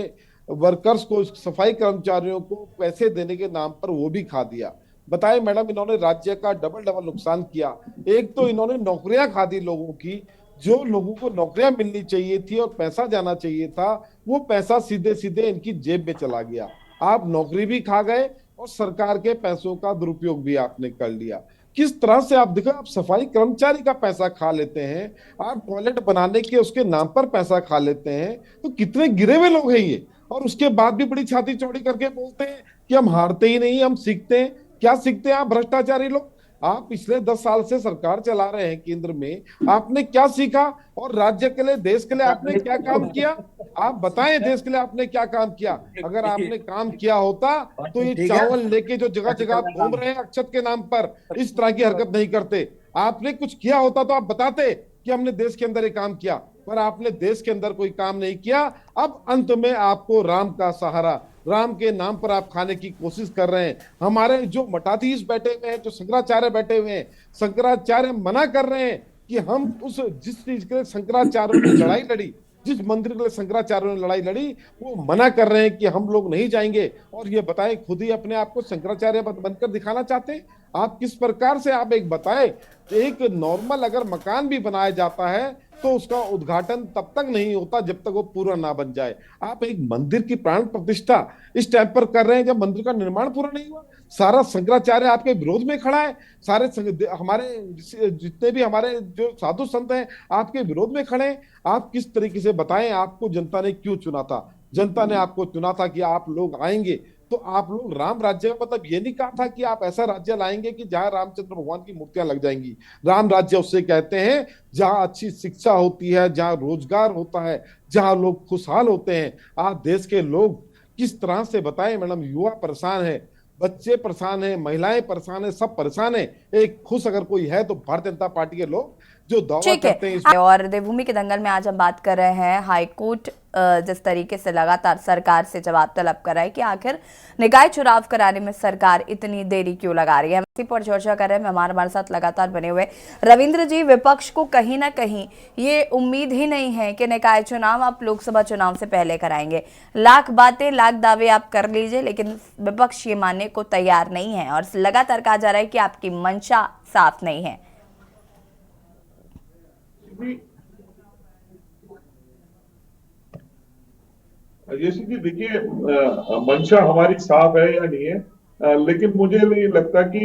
वर्कर्स को, सफाई कर्मचारियों को पैसे देने के नाम पर वो भी खा दिया। बताए मैडम, इन्होंने राज्य का डबल नुकसान किया। एक तो इन्होंने नौकरियां खा दी लोगों की, जो लोगों को नौकरियां मिलनी चाहिए थी और पैसा जाना चाहिए था, वो पैसा सीधे सीधे इनकी जेब में चला गया। आप नौकरी भी खा गए और सरकार के पैसों का दुरुपयोग भी आपने कर लिया। किस तरह से आप देखो, आप सफाई कर्मचारी का पैसा खा लेते हैं, आप टॉयलेट बनाने के उसके नाम पर पैसा खा लेते हैं, तो कितने गिरे हुए लोग हैं ये। और उसके बाद भी बड़ी छाती चौड़ी करके बोलते हैं कि हम हारते ही नहीं, हम सीखते हैं। क्या सीखते हैं आप भ्रष्टाचारी लोग? आप पिछले 10 साल से सरकार चला रहे हैं केंद्र में, आपने क्या सीखा और राज्य के लिए, देश के लिए आपने क्या काम किया? आप बताएं, देश के लिए आपने क्या काम किया? अगर आपने काम किया होता तो ये चावल लेके जो जगह जगह घूम रहे हैं अक्षत के नाम पर, इस तरह की हरकत नहीं करते। आपने कुछ किया होता तो आप बताते कि हमने देश के अंदर ये काम किया, पर आपने देश के अंदर कोई काम नहीं किया। अब अंत में आपको राम का सहारा, राम के नाम पर आप खाने की कोशिश कर रहे हैं। हमारे जो मठाधीश बैठे हुए हैं, जो शंकराचार्य बैठे हुए हैं, शंकराचार्य मना कर रहे हैं कि हम उस जिस चीज के लिए शंकराचार्यों ने लड़ाई लड़ी, जिस मंदिर के लिए शंकराचार्यों ने लड़ाई लड़ी, वो मना कर रहे हैं कि हम लोग नहीं जाएंगे। और ये बताएं, खुद ही अपने आप को शंकराचार्य बनकर दिखाना चाहते हैं आप? किस प्रकार से आप एक बताएं, एक नॉर्मल अगर मकान भी बनाया जाता है तो उसका उद्घाटन तब तक नहीं होता जब तक वो पूरा ना बन जाए। आप एक मंदिर की प्राण प्रतिष्ठा इस टाइम पर कर रहे हैं जब मंदिर का निर्माण पूरा नहीं हुआ। सारा शंकराचार्य आपके विरोध में खड़ा है, सारे हमारे जितने भी हमारे जो साधु संत हैं आपके विरोध में खड़े हैं। आप किस तरीके से बताएं, आपको जनता ने क्यों चुना था? जनता ने आपको चुना था कि आप लोग आएंगे, तो आप लोग राम राज्य का मतलब ये नहीं कहा था कि आप ऐसा राज्य लाएंगे कि जहां रामचंद्र भगवान की मूर्तियां लग जाएंगी। राम राज्य उससे कहते हैं जहां अच्छी शिक्षा होती है, जहां रोजगार होता है, जहां लोग खुशहाल होते हैं। आज देश के लोग किस तरह से बताएं मैडम, युवा परेशान है, बच्चे परेशान है, महिलाएं परेशान है, सब परेशान है। एक खुश अगर कोई है तो भारतीय जनता पार्टी के लोग जो दावा करते हैं। और देवभूमि के दंगल में आज हम बात कर रहे हैं हाईकोर्ट जिस तरीके से लगातार सरकार से जवाब तलब कर रहा है कि आखिर निकाय चुनाव कराने में सरकार इतनी देरी क्यों लगा रही है। हम इसी पर चर्चा कर रहे हैं। मेहमान हमारे साथ लगातार बने हुए रविंद्र जी, विपक्ष को कहीं ना कहीं ये उम्मीद ही नहीं है कि निकाय चुनाव आप लोकसभा चुनाव से पहले कराएंगे। लाख बातें, लाख दावे आप कर लीजिए, लेकिन विपक्ष ये मानने को तैयार नहीं है और लगातार कहा जा रहा है कि आपकी मंशा साफ नहीं है। जैसे कि देखिए, मंशा हमारी साफ है या नहीं है, लेकिन मुझे नहीं लगता कि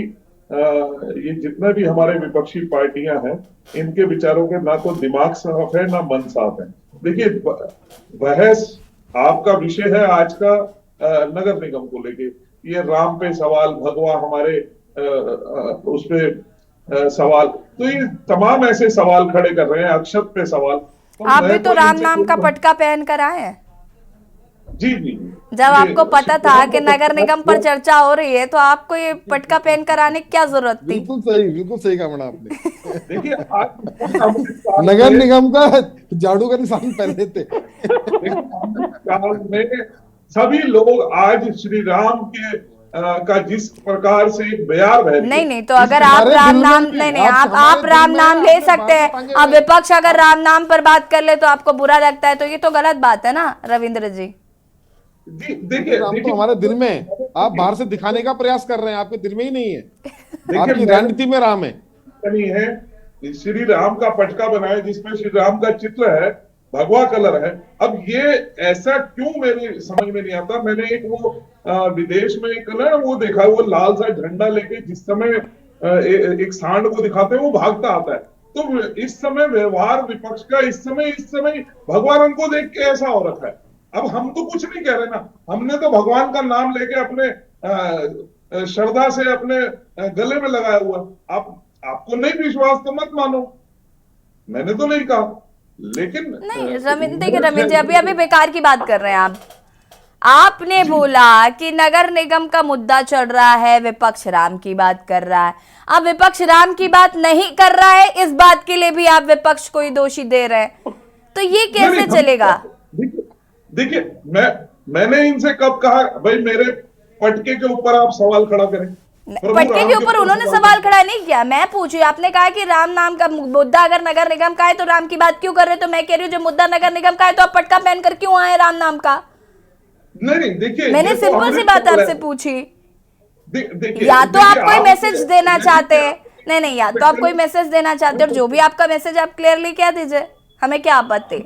ये जितना भी हमारे विपक्षी पार्टियां हैं इनके विचारों के ना तो दिमाग साफ है ना मन साफ है। देखिए, बहस आपका विषय है आज का नगर निगम को लेके, ये राम पे सवाल, भगवा हमारे उस पे सवाल, तो ये तमाम ऐसे सवाल खड़े कर रहे हैं, अक्षत पे सवाल। आप भी तो राम नाम का पटका पहन कर आए हैं। जी जी, जब आपको पता था कि नगर निगम पर चर्चा हो रही है तो आपको ये पटका पहन कर आने की क्या जरूरत थी? बिल्कुल सही कहा मैडम आपने। देखिए आज नगर निगम का झाड़ू का निशान पहले थे। काल में सभी लोग आज श्री राम के का जिस प्रकार से एक बयार है, नहीं तो अगर आप हमारे राम दिल में नाम नहीं, नहीं आप आप हमारे राम दिल में नाम आप ले सकते बातें हैं। टांगे अब हुए। विपक्ष अगर राम नाम पर बात कर ले तो आपको बुरा लगता है, तो ये तो गलत बात है ना रविंद्र जी। देखिए राम तो हमारे दिल में है, आप बाहर से दिखाने का प्रयास कर रहे हैं, आपके दिल में ही नहीं है। आपकी रणनीति में राम है। नहीं है, श्री राम का पटका बनाए जिसमें श्री राम का चित्र है, भगवा कलर है। अब ये ऐसा क्यों मेरी समझ में नहीं आता। मैंने एक वो विदेश में एक ना वो देखा, वो लाल सा झंडा लेके जिस समय एक सांड को दिखाते हैं वो भागता आता है। तो इस समय व्यवहार विपक्ष का इस समय भगवा रंग को देख के ऐसा हो रखा है। अब हम तो कुछ नहीं कह रहे ना, हमने तो भगवान का नाम लेके अपने श्रद्धा से अपने गले में लगाया हुआ। आपको नहीं विश्वास तो मत मानो, मैंने तो नहीं कहा। लेकिन नहीं रविंद्र जी, अभी बेकार की बात कर रहे हैं आप। आपने बोला कि नगर निगम का मुद्दा चल रहा है, विपक्ष राम की बात कर रहा है। अब विपक्ष राम की बात नहीं कर रहा है, इस बात के लिए भी आप विपक्ष को ही दोषी दे रहे हैं, तो ये कैसे चलेगा? देखिए मैंने इनसे कब कहा भाई मेरे पटके के ऊपर आप सवाल खड़ा करें? पटके के ऊपर उन्होंने सवाल खड़ा नहीं किया, मैं पूछी। आपने कहा कि राम नाम का मुद्दा अगर नगर निगम का है तो राम की बात क्यों कर रहे? तो मैं कह रही हूँ जो मुद्दा नगर निगम का है तो आप पटका पहनकर क्यों आए राम नाम का? नहीं देखिए, मैंने सिंपल सी बात आपसे पूछी। या तो आप कोई मैसेज देना चाहते हैं, नहीं या तो आप कोई मैसेज देना चाहते हैं, और जो भी आपका मैसेज आप क्लियरली कह दीजिए, हमें क्या आपत्ति।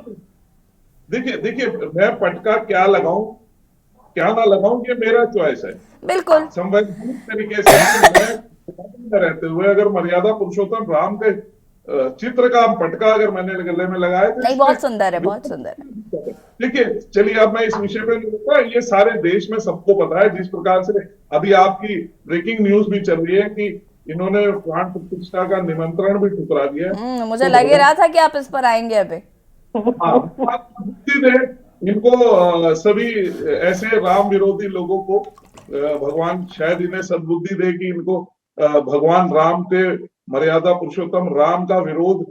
देखिए मैं पटका क्या लगाऊं क्या ना लगाऊं ये मेरा चॉइस है, बिल्कुल संवैधानिक तरीके से। मैं रहते हुए अगर मर्यादा पुरुषोत्तम राम के चित्र का पटका अगर मैंने गले में लगाया तो नहीं, बहुत सुंदर है, बहुत सुंदर है। देखिए चलिए अब मैं इस विषय पे नहीं बोलता, ये सारे देश में सबको पता है। जिस प्रकार से अभी आपकी ब्रेकिंग न्यूज भी चल रही है कि इन्होंने प्राण प्रतिष्ठा का निमंत्रण भी ठुकरा दिया। मुझे लग ही रहा था कि आप इस पर आएंगे अभी। इनको सभी ऐसे राम विरोधी लोगों को भगवान शायद इन्हें सद्बुद्धि दे कि इनको भगवान राम के मर्यादा पुरुषोत्तम राम का विरोध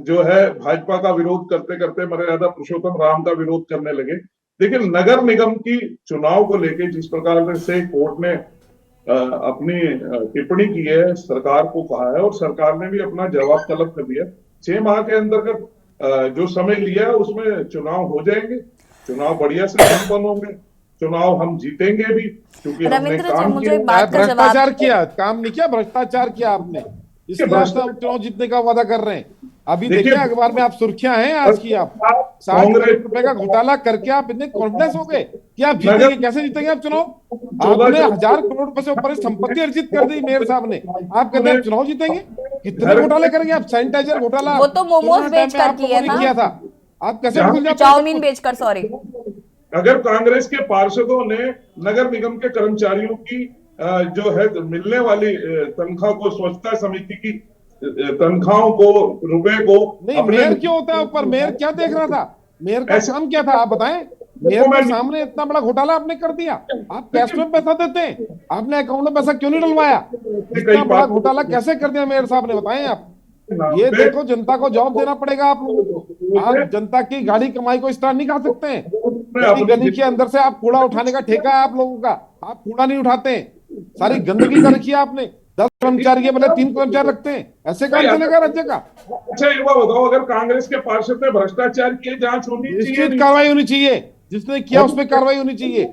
जो है, भाजपा का विरोध करते करते मर्यादा पुरुषोत्तम राम का विरोध करने लगे। लेकिन नगर निगम की चुनाव को लेकर जिस प्रकार से कोर्ट ने अपनी टिप्पणी की है, सरकार को कहा है और सरकार ने भी अपना जवाब तलब कर दिया। 6 माह के अंतर्गत जो समय लिया है उसमें चुनाव हो जाएंगे, चुनाव बढ़िया से संपन्न होंगे, चुनाव हम जीतेंगे भी, क्योंकि हमने काम किया। भ्रष्टाचार किया, काम नहीं किया, भ्रष्टाचार किया आपने। इस चुनाव जीतने का वादा कर रहे हैं। अभी देखिए अखबार में आप सुर्खियां हैं आज की, आप 60 करोड़ रुपए का घोटाला करके आप इतने कॉन्फिडेंस हो गए कि आप जीतेंगे। कैसे जीतेंगे आप चुनाव? आपने 1000 करोड़ रुपए से ऊपर संपत्ति अर्जित कर दी मेयर साहब ने, आप कहते हैं चुनाव जीतेंगे? कितने घोटाले करेंगे आप? सैनिटाइजर घोटाला, वो तो मोमोज बेचकर किया था आप कैसे भूल जाते? चाउमीन बेचकर, सॉरी। अगर कांग्रेस के पार्षदों ने नगर निगम के कर्मचारियों की जो है मिलने वाली तनख्वाह को, स्वच्छता समिति की तनख्वाहों को, रुपए को नहीं, मेयर क्यों होता है ऊपर? मेयर क्या देख रहा था? मेयर का काम क्या था आप बताएं? मेयर के सामने इतना बड़ा घोटाला आपने कर दिया। आप कैश में पैसा देते हैं, आपने अकाउंट में पैसा क्यों नहीं डलवाया? इतना बड़ा घोटाला कैसे कर दिया मेयर साहब ने, बताएं आप? ये देखो, जनता को जवाब देना पड़ेगा आप लोगों को। आप जनता की गाड़ी कमाई को इस तरह नहीं खा सकते हैं। गली के अंदर से आप कूड़ा उठाने का ठेका है आप लोगों का, आप कूड़ा नहीं उठाते हैं, सारी गंदगी कर रखी है आपने। 10 कर्मचारी के बदले 3 कर्मचारी रखते हैं, ऐसे काम चलेगा राज्य का? अच्छा ये बात बताओ, अगर कांग्रेस के पार्षद ने भ्रष्टाचार किए, जांच होनी चाहिए, कार्रवाई होनी चाहिए, जिसने किया उस पर कार्रवाई होनी चाहिए,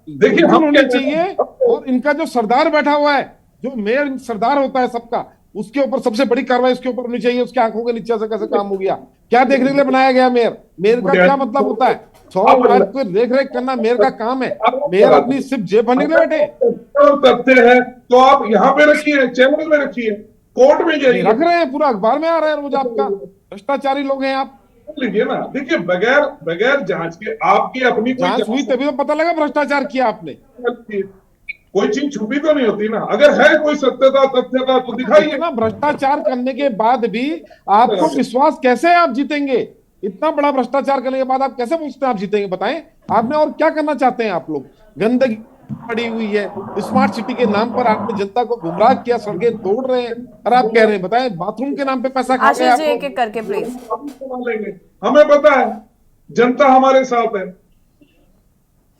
देखिए होनी चाहिए। और इनका जो सरदार बैठा हुआ है, जो मेयर सरदार होता है सबका, उसके ऊपर सबसे बड़ी कार्रवाई उसके ऊपर होनी चाहिए। उसके आंखों के नीचे से कैसे काम हो गया, क्या देखने के लिए बनाया गया मेयर? मेयर का क्या मतलब होता है? 100 बार को देख रेख करना मेयर का काम है। मेयर अपनी सिर्फ जेब भरने के लिए बैठे तथ्य है तो आप यहाँ पे रखिए, चैनल में रखिए, कोर्ट में जाइए। रख रहे हैं, पूरा अखबार में आ रहा है रोज आपका। भ्रष्टाचारी लोग हैं आप, लीजिए ना। देखिए बगैर जांच के आपकी अपनी जांच हुई तभी तो पता लगा भ्रष्टाचार किया आपने। कोई चीज छुपी तो नहीं होती ना। अगर है कोई सत्यता तथ्यता तो दिखाइए ना। भ्रष्टाचार करने के बाद भी आपको विश्वास कैसे आप जीतेंगे? इतना बड़ा भ्रष्टाचार करने के बाद आप कैसे पूछते हैं आप जीतेंगे? बताएं, आपने और क्या करना चाहते हैं आप लोग? गंदगी पड़ी हुई है। स्मार्ट सिटी के नाम पर आपने जनता को गुमराह किया, सड़कें तोड़ रहे हैं और आप कह रहे हैं, बताएं बाथरूम के नाम पे पैसा खा गए आशीष जी, आप एक एक करके प्लीज। हमें पता है जनता हमारे साथ है।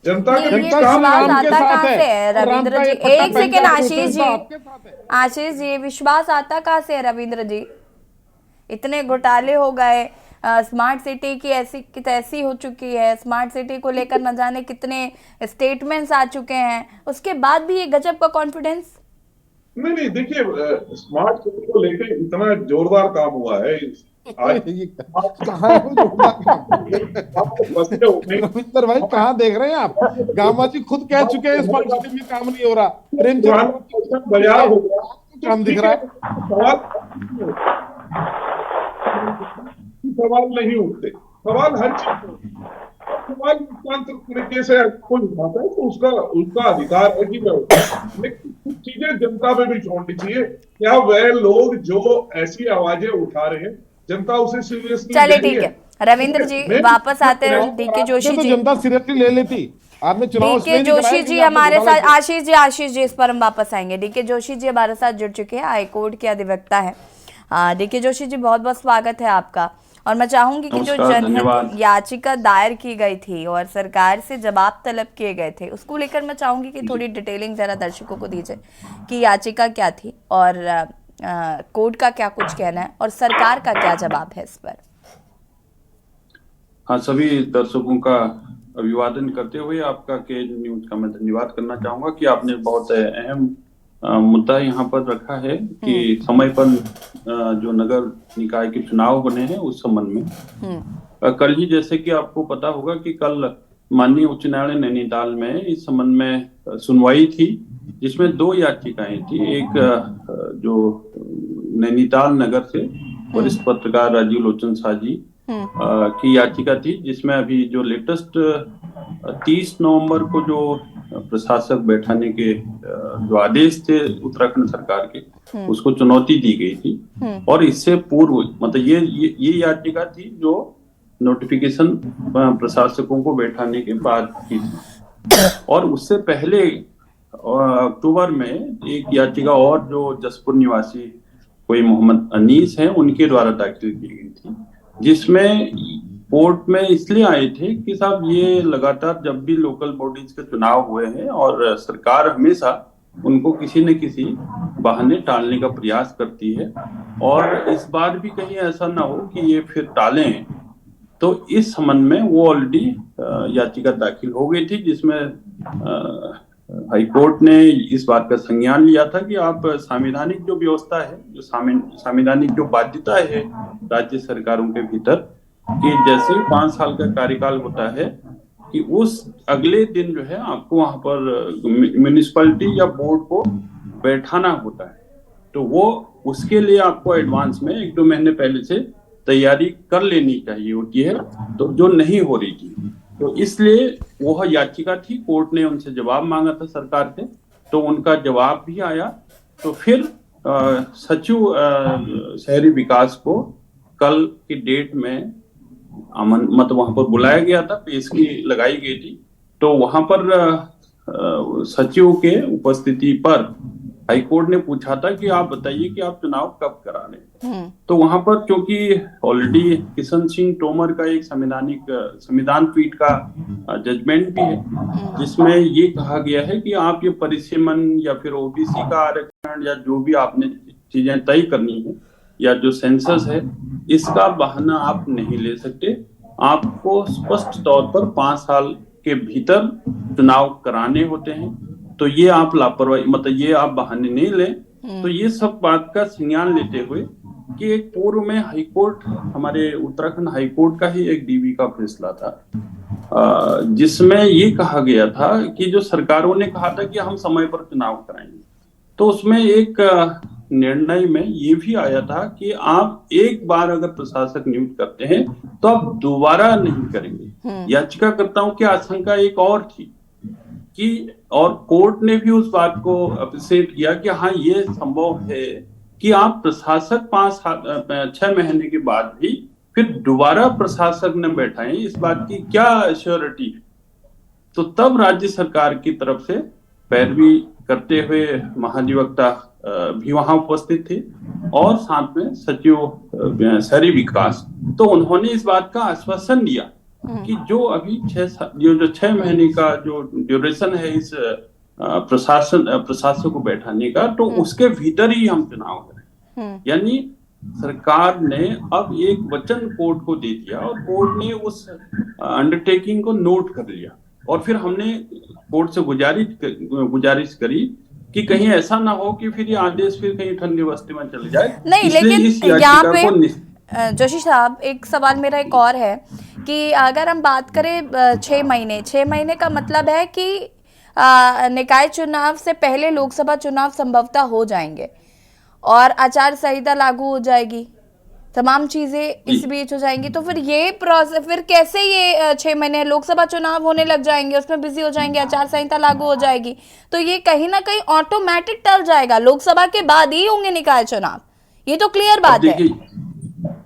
जनता ये के बीच जनता काम विश्वास राम के आता साथ कहाँ है। से है राम रविंद्र का जी? ये पट्टा एक सेकेंड पंचायत आशीष जनता जी, आपके साथ है। आशीष जी, विश्वास आता कहाँ से है रविंद्र जी? इतने घोटाले हो गए, स्मार्ट सिटी की ऐसी की तैसी हो चुकी है, स्मार्ट सिटी को लेकर न जाने कितने स्टेटमेंट्स आ चुके हैं, उसके बाद भी ये गजब का कॉन्फिडेंस। नहीं देखिए, स्मार्ट सिटी को लेकर इतना जोरदार काम हुआ है आज। ये कहाँ है रविंदर भाई, कहाँ देख रहे हैं आप? गामा जी खुद कह चुके हैं स्मार्ट सिटी में काम नहीं हो रहा। प्रेमचंद बाजार हो गया, काम दिख रहा है। सवाल नहीं उठते, सवाल हर चीज सवाल लोकतांत्रिक तरीके से कोई उठाता है तो उसका अधिकार है कि मैं उठाऊं। लेकिन कुछ चीजें जनता पे भी छोड़नी चाहिए। क्या वह लोग जो ऐसी आवाजें उठा रहे हैं, जनता उसे सीरियसली चलिए ठीक है रविंद्र जी, वापस आते हैं डीके जोशी तो जी। जनता सीरियसली ले लेती। आपने चुनाव डीके जोशी जी हमारे साथ, आशीष जी इस पर हम वापस आएंगे। डीके जोशी जी हमारे साथ जुड़ चुके हैं, हाईकोर्ट के अधिवक्ता है। डीके जोशी जी, बहुत बहुत स्वागत है आपका। और मैं चाहूंगी कि जो जनहित याचिका दायर की गई थी और सरकार से जवाब तलब किए गए थे, उसको लेकर मैं चाहूंगी कि थोड़ी डिटेलिंग जरा दर्शकों को दीजिए कि याचिका क्या थी और कोर्ट का क्या कुछ कहना है और सरकार का क्या जवाब है इस पर। हाँ, सभी दर्शकों का अभिवादन करते हुए आपका के न्यूज का मैं धन्यवाद करना चाहूंगा कि आपने बहुत अहम मुद्दा यहाँ पर रखा है कि समय पर जो नगर निकाय के चुनाव बने हैं उस संबंध में कल ही, जैसे कि आपको पता होगा कि कल माननीय उच्च न्यायालय नैनीताल में इस संबंध में सुनवाई थी, जिसमें 2 याचिकाएं थी। एक जो नैनीताल नगर से वरिष्ठ पत्रकार राजीव लोचन शाह जी की याचिका थी, जिसमें अभी जो लेटेस्ट 30 नवंबर को जो प्रशासक बैठाने के जो आदेश थे उत्तराखंड सरकार के, उसको चुनौती दी गई थी। और इससे पूर्व मतलब ये याचिका थी जो नोटिफिकेशन प्रशासकों को बैठाने के बाद की थी। और उससे पहले अक्टूबर में एक याचिका और जो जसपुर निवासी कोई मोहम्मद अनीस हैं उनके द्वारा दाखिल की गई थी, जिसमें कोर्ट में इसलिए आए थे कि साहब ये लगातार जब भी लोकल बॉडीज के चुनाव हुए हैं और सरकार हमेशा उनको किसी न किसी बहाने टालने का प्रयास करती है, और इस बार भी कहीं ऐसा ना हो कि ये फिर टालें। तो इस संबंध में वो ऑलरेडी याचिका दाखिल हो गई थी, जिसमें हाईकोर्ट ने इस बात का संज्ञान लिया था कि आप संवैधानिक जो व्यवस्था है, जो संवैधानिक जो बाध्यता है राज्य सरकारों के भीतर कि जैसे 5 साल का कार्यकाल होता है कि उस अगले दिन जो है आपको वहां पर म्युनिसिपैलिटी या बोर्ड को बैठाना होता है, तो वो उसके लिए आपको एडवांस में 1-2 महीने पहले से तैयारी कर लेनी चाहिए होती है, तो जो नहीं हो रही थी। तो इसलिए वह याचिका थी, कोर्ट ने उनसे जवाब मांगा था सरकार से, तो उनका जवाब भी आया। तो फिर सचिव शहरी विकास को कल की डेट में मतलब वहां पर बुलाया गया था, पेशगी लगाई गई थी। तो वहां पर सचिव के उपस्थिति पर हाईकोर्ट ने पूछा था कि आप बताइए कि आप चुनाव कब करा रहे हैं। तो वहां पर क्योंकि ऑलरेडी किशन सिंह तोमर का एक संविधान पीठ का जजमेंट भी है, जिसमें ये कहा गया है कि आप ये परिसीमन या फिर ओबीसी का आरक्षण या जो भी आपने चीजें तय करनी है या जो सेंसस है, इसका बहाना आप नहीं ले सकते। आपको स्पष्ट तौर पर 5 साल के भीतर चुनाव कराने होते हैं। तो ये आप लापरवाही मतलब ये आप बहाने नहीं लें। तो ये सब बात का संज्ञान लेते हुए कि एक पूर्व में हाईकोर्ट, हमारे उत्तराखंड हाईकोर्ट का ही एक डीवी का फैसला था, जिसमें ये कहा गया था कि जो सरकारों ने कहा था कि हम समय पर चुनाव कराएंगे, तो उसमें एक निर्णय में ये भी आया था कि आप एक बार अगर प्रशासक नियुक्त करते हैं तो आप दोबारा नहीं करेंगे। याचिकाकर्ताओं की आशंका एक और थी कि, और कोर्ट ने भी उस बात को अप्रिशिएट किया कि हाँ ये संभव है कि आप प्रशासक 6 महीने के बाद भी फिर दोबारा प्रशासक न बैठाएं, इस बात की क्या श्योरिटी है। तो तब राज्य सरकार की तरफ से पैरवी करते हुए महाधिवक्ता भी वहां उपस्थित थे और साथ में सचिव शहरी विकास। तो उन्होंने इस बात का आश्वासन दिया कि जो अभी 6 महीने का जो ड्यूरेशन है इस प्रशासन को बैठाने का, तो उसके भीतर ही हम चुनाव करें। यानी सरकार ने अब एक वचन कोर्ट को दे दिया और कोर्ट ने उस अंडरटेकिंग को नोट कर लिया और फिर हमने कोर्ट से गुजारिश करी कि कहीं ऐसा ना हो कि फिर ये आदेश फिर कहीं ठंडी बस्ती में चले जाए। नहीं, लेकिन यहाँ पे जोशी साहब एक सवाल मेरा एक और है कि अगर हम बात करें 6 महीने का मतलब है कि निकाय चुनाव से पहले लोकसभा चुनाव संभवतः हो जाएंगे और आचार संहिता लागू हो जाएगी, तमाम चीजें इस बीच हो जाएंगी, तो फिर ये प्रोसेस फिर कैसे ये 6 महीने लोकसभा चुनाव होने लग जाएंगे, उसमें बिजी हो जाएंगे, आचार संहिता लागू हो जाएगी, तो ये कहीं ना कहीं ऑटोमेटिक टल जाएगा। लोकसभा के बाद ही होंगे निकाय चुनाव, ये तो क्लियर बात है।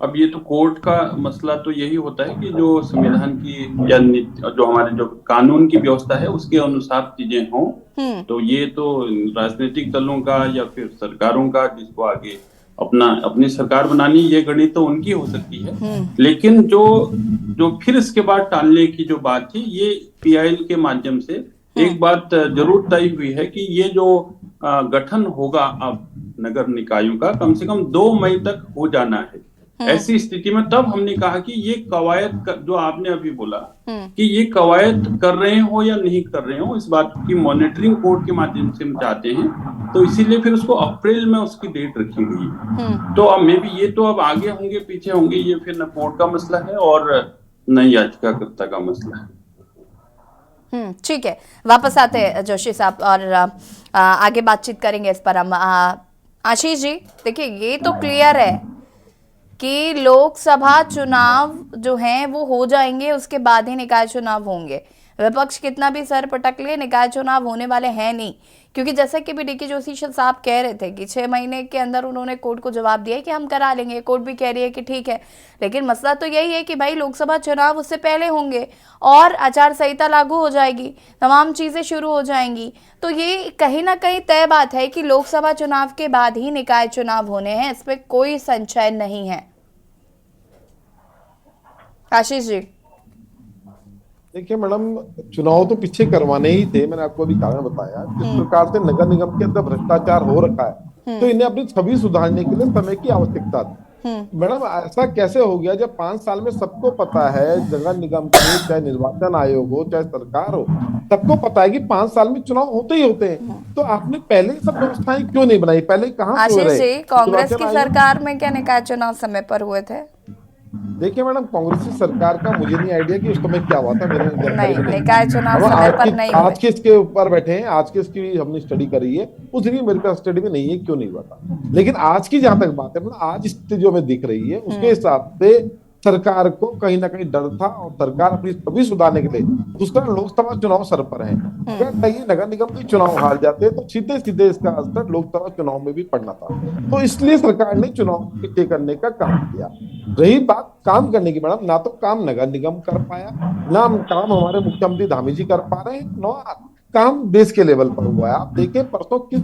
अब ये तो कोर्ट का मसला तो यही होता है कि जो संविधान की या जो हमारे जो कानून की व्यवस्था है उसके अनुसार चीजें हों, तो ये तो राजनीतिक दलों का या फिर सरकारों का, जिसको आगे अपनी सरकार बनानी, ये गणित तो उनकी हो सकती है। लेकिन जो फिर इसके बाद टालने की जो बात थी, ये PIL के माध्यम से एक बात जरूर तय हुई है कि ये जो गठन होगा अब नगर निकायों का, कम से कम 2 मई तक हो जाना है। ऐसी स्थिति में तब हमने कहा कि ये कवायद जो आपने अभी बोला कि ये कवायद कर रहे हो या नहीं कर रहे हो, इस बात की मॉनिटरिंग कोर्ट के माध्यम से हम चाहते हैं, तो इसीलिए फिर उसको अप्रैल में उसकी डेट रखी गई है। तो अब मे बी ये तो अब आगे होंगे पीछे होंगे, ये फिर न कोर्ट का मसला है और न याचिकाकर्ता का मसला है। ठीक है, वापस आते हैं जोशी साहब और आगे बातचीत करेंगे इस पर हम। आशीष जी, देखिए ये तो क्लियर है कि लोकसभा चुनाव जो हैं वो हो जाएंगे, उसके बाद ही निकाय चुनाव होंगे। विपक्ष कितना भी सर पटक ले, निकाय चुनाव होने वाले हैं नहीं, क्योंकि जैसे कि भी DK जोशी साहब कह रहे थे कि 6 महीने के अंदर उन्होंने कोर्ट को जवाब दिया है कि हम करा लेंगे, कोर्ट भी कह रही है कि ठीक है, लेकिन मसला तो यही है कि भाई लोकसभा चुनाव उससे पहले होंगे और आचार संहिता लागू हो जाएगी, तमाम चीजें शुरू हो जाएंगी, तो ये कहीं ना कहीं तय बात है कि लोकसभा चुनाव के बाद ही निकाय चुनाव होने हैं, इस पर कोई संशय नहीं है। आशीष जी, देखिए मैडम, चुनाव तो पीछे करवाने ही थे, मैंने आपको अभी कारण बताया। जिस प्रकार से नगर निगम के अंदर भ्रष्टाचार हो रखा है, तो इन्हें अपनी छवि सुधारने के लिए समय की आवश्यकता थी। मैडम, ऐसा कैसे हो गया जब 5 साल में सबको पता है, नगर निगम के चाहे निर्वाचन आयोग हो चाहे सरकार हो, सबको पता है कि 5 साल में चुनाव होते ही होते हैं, तो आपने पहले सब व्यवस्थाएं क्यों नहीं बनाई? पहले कहाँ? आशीष जी, कांग्रेस की सरकार में क्या निकाय चुनाव समय पर हुए थे? देखिए मैडम, कांग्रेस की सरकार का मुझे नहीं आइडिया कि उस समय क्या हुआ था, मेरे नहीं, निकाय चुनाव समय पर नहीं हुए। आज के इसके ऊपर बैठे हैं, आज के इसकी भी हमने स्टडी करी है, उस दिन मेरे पास स्टडी में नहीं है क्यों नहीं हुआ था। लेकिन आज की जहां तक बात है, मतलब आज स्थिति जो हमें दिख रही है उसके हिसाब से सरकार को कहीं ना कहीं डर था और सरकार अपनी छवि सुधारने के लिए दूसरा लोकसभा चुनाव सर पर है। अगर ये नगर निगम के चुनाव हार जाते तो सीधे सीधे इसका असर लोकसभा चुनाव में भी पड़ना था, तो इसलिए सरकार ने चुनाव पीछे करने का काम किया। रही बात काम करने की मैडम, ना तो काम नगर निगम कर पाया, ना काम हमारे मुख्यमंत्री धामी जी कर पा रहे हैं, ना काम देश के लेवल पर हुआ है। आप देखिए परसों किस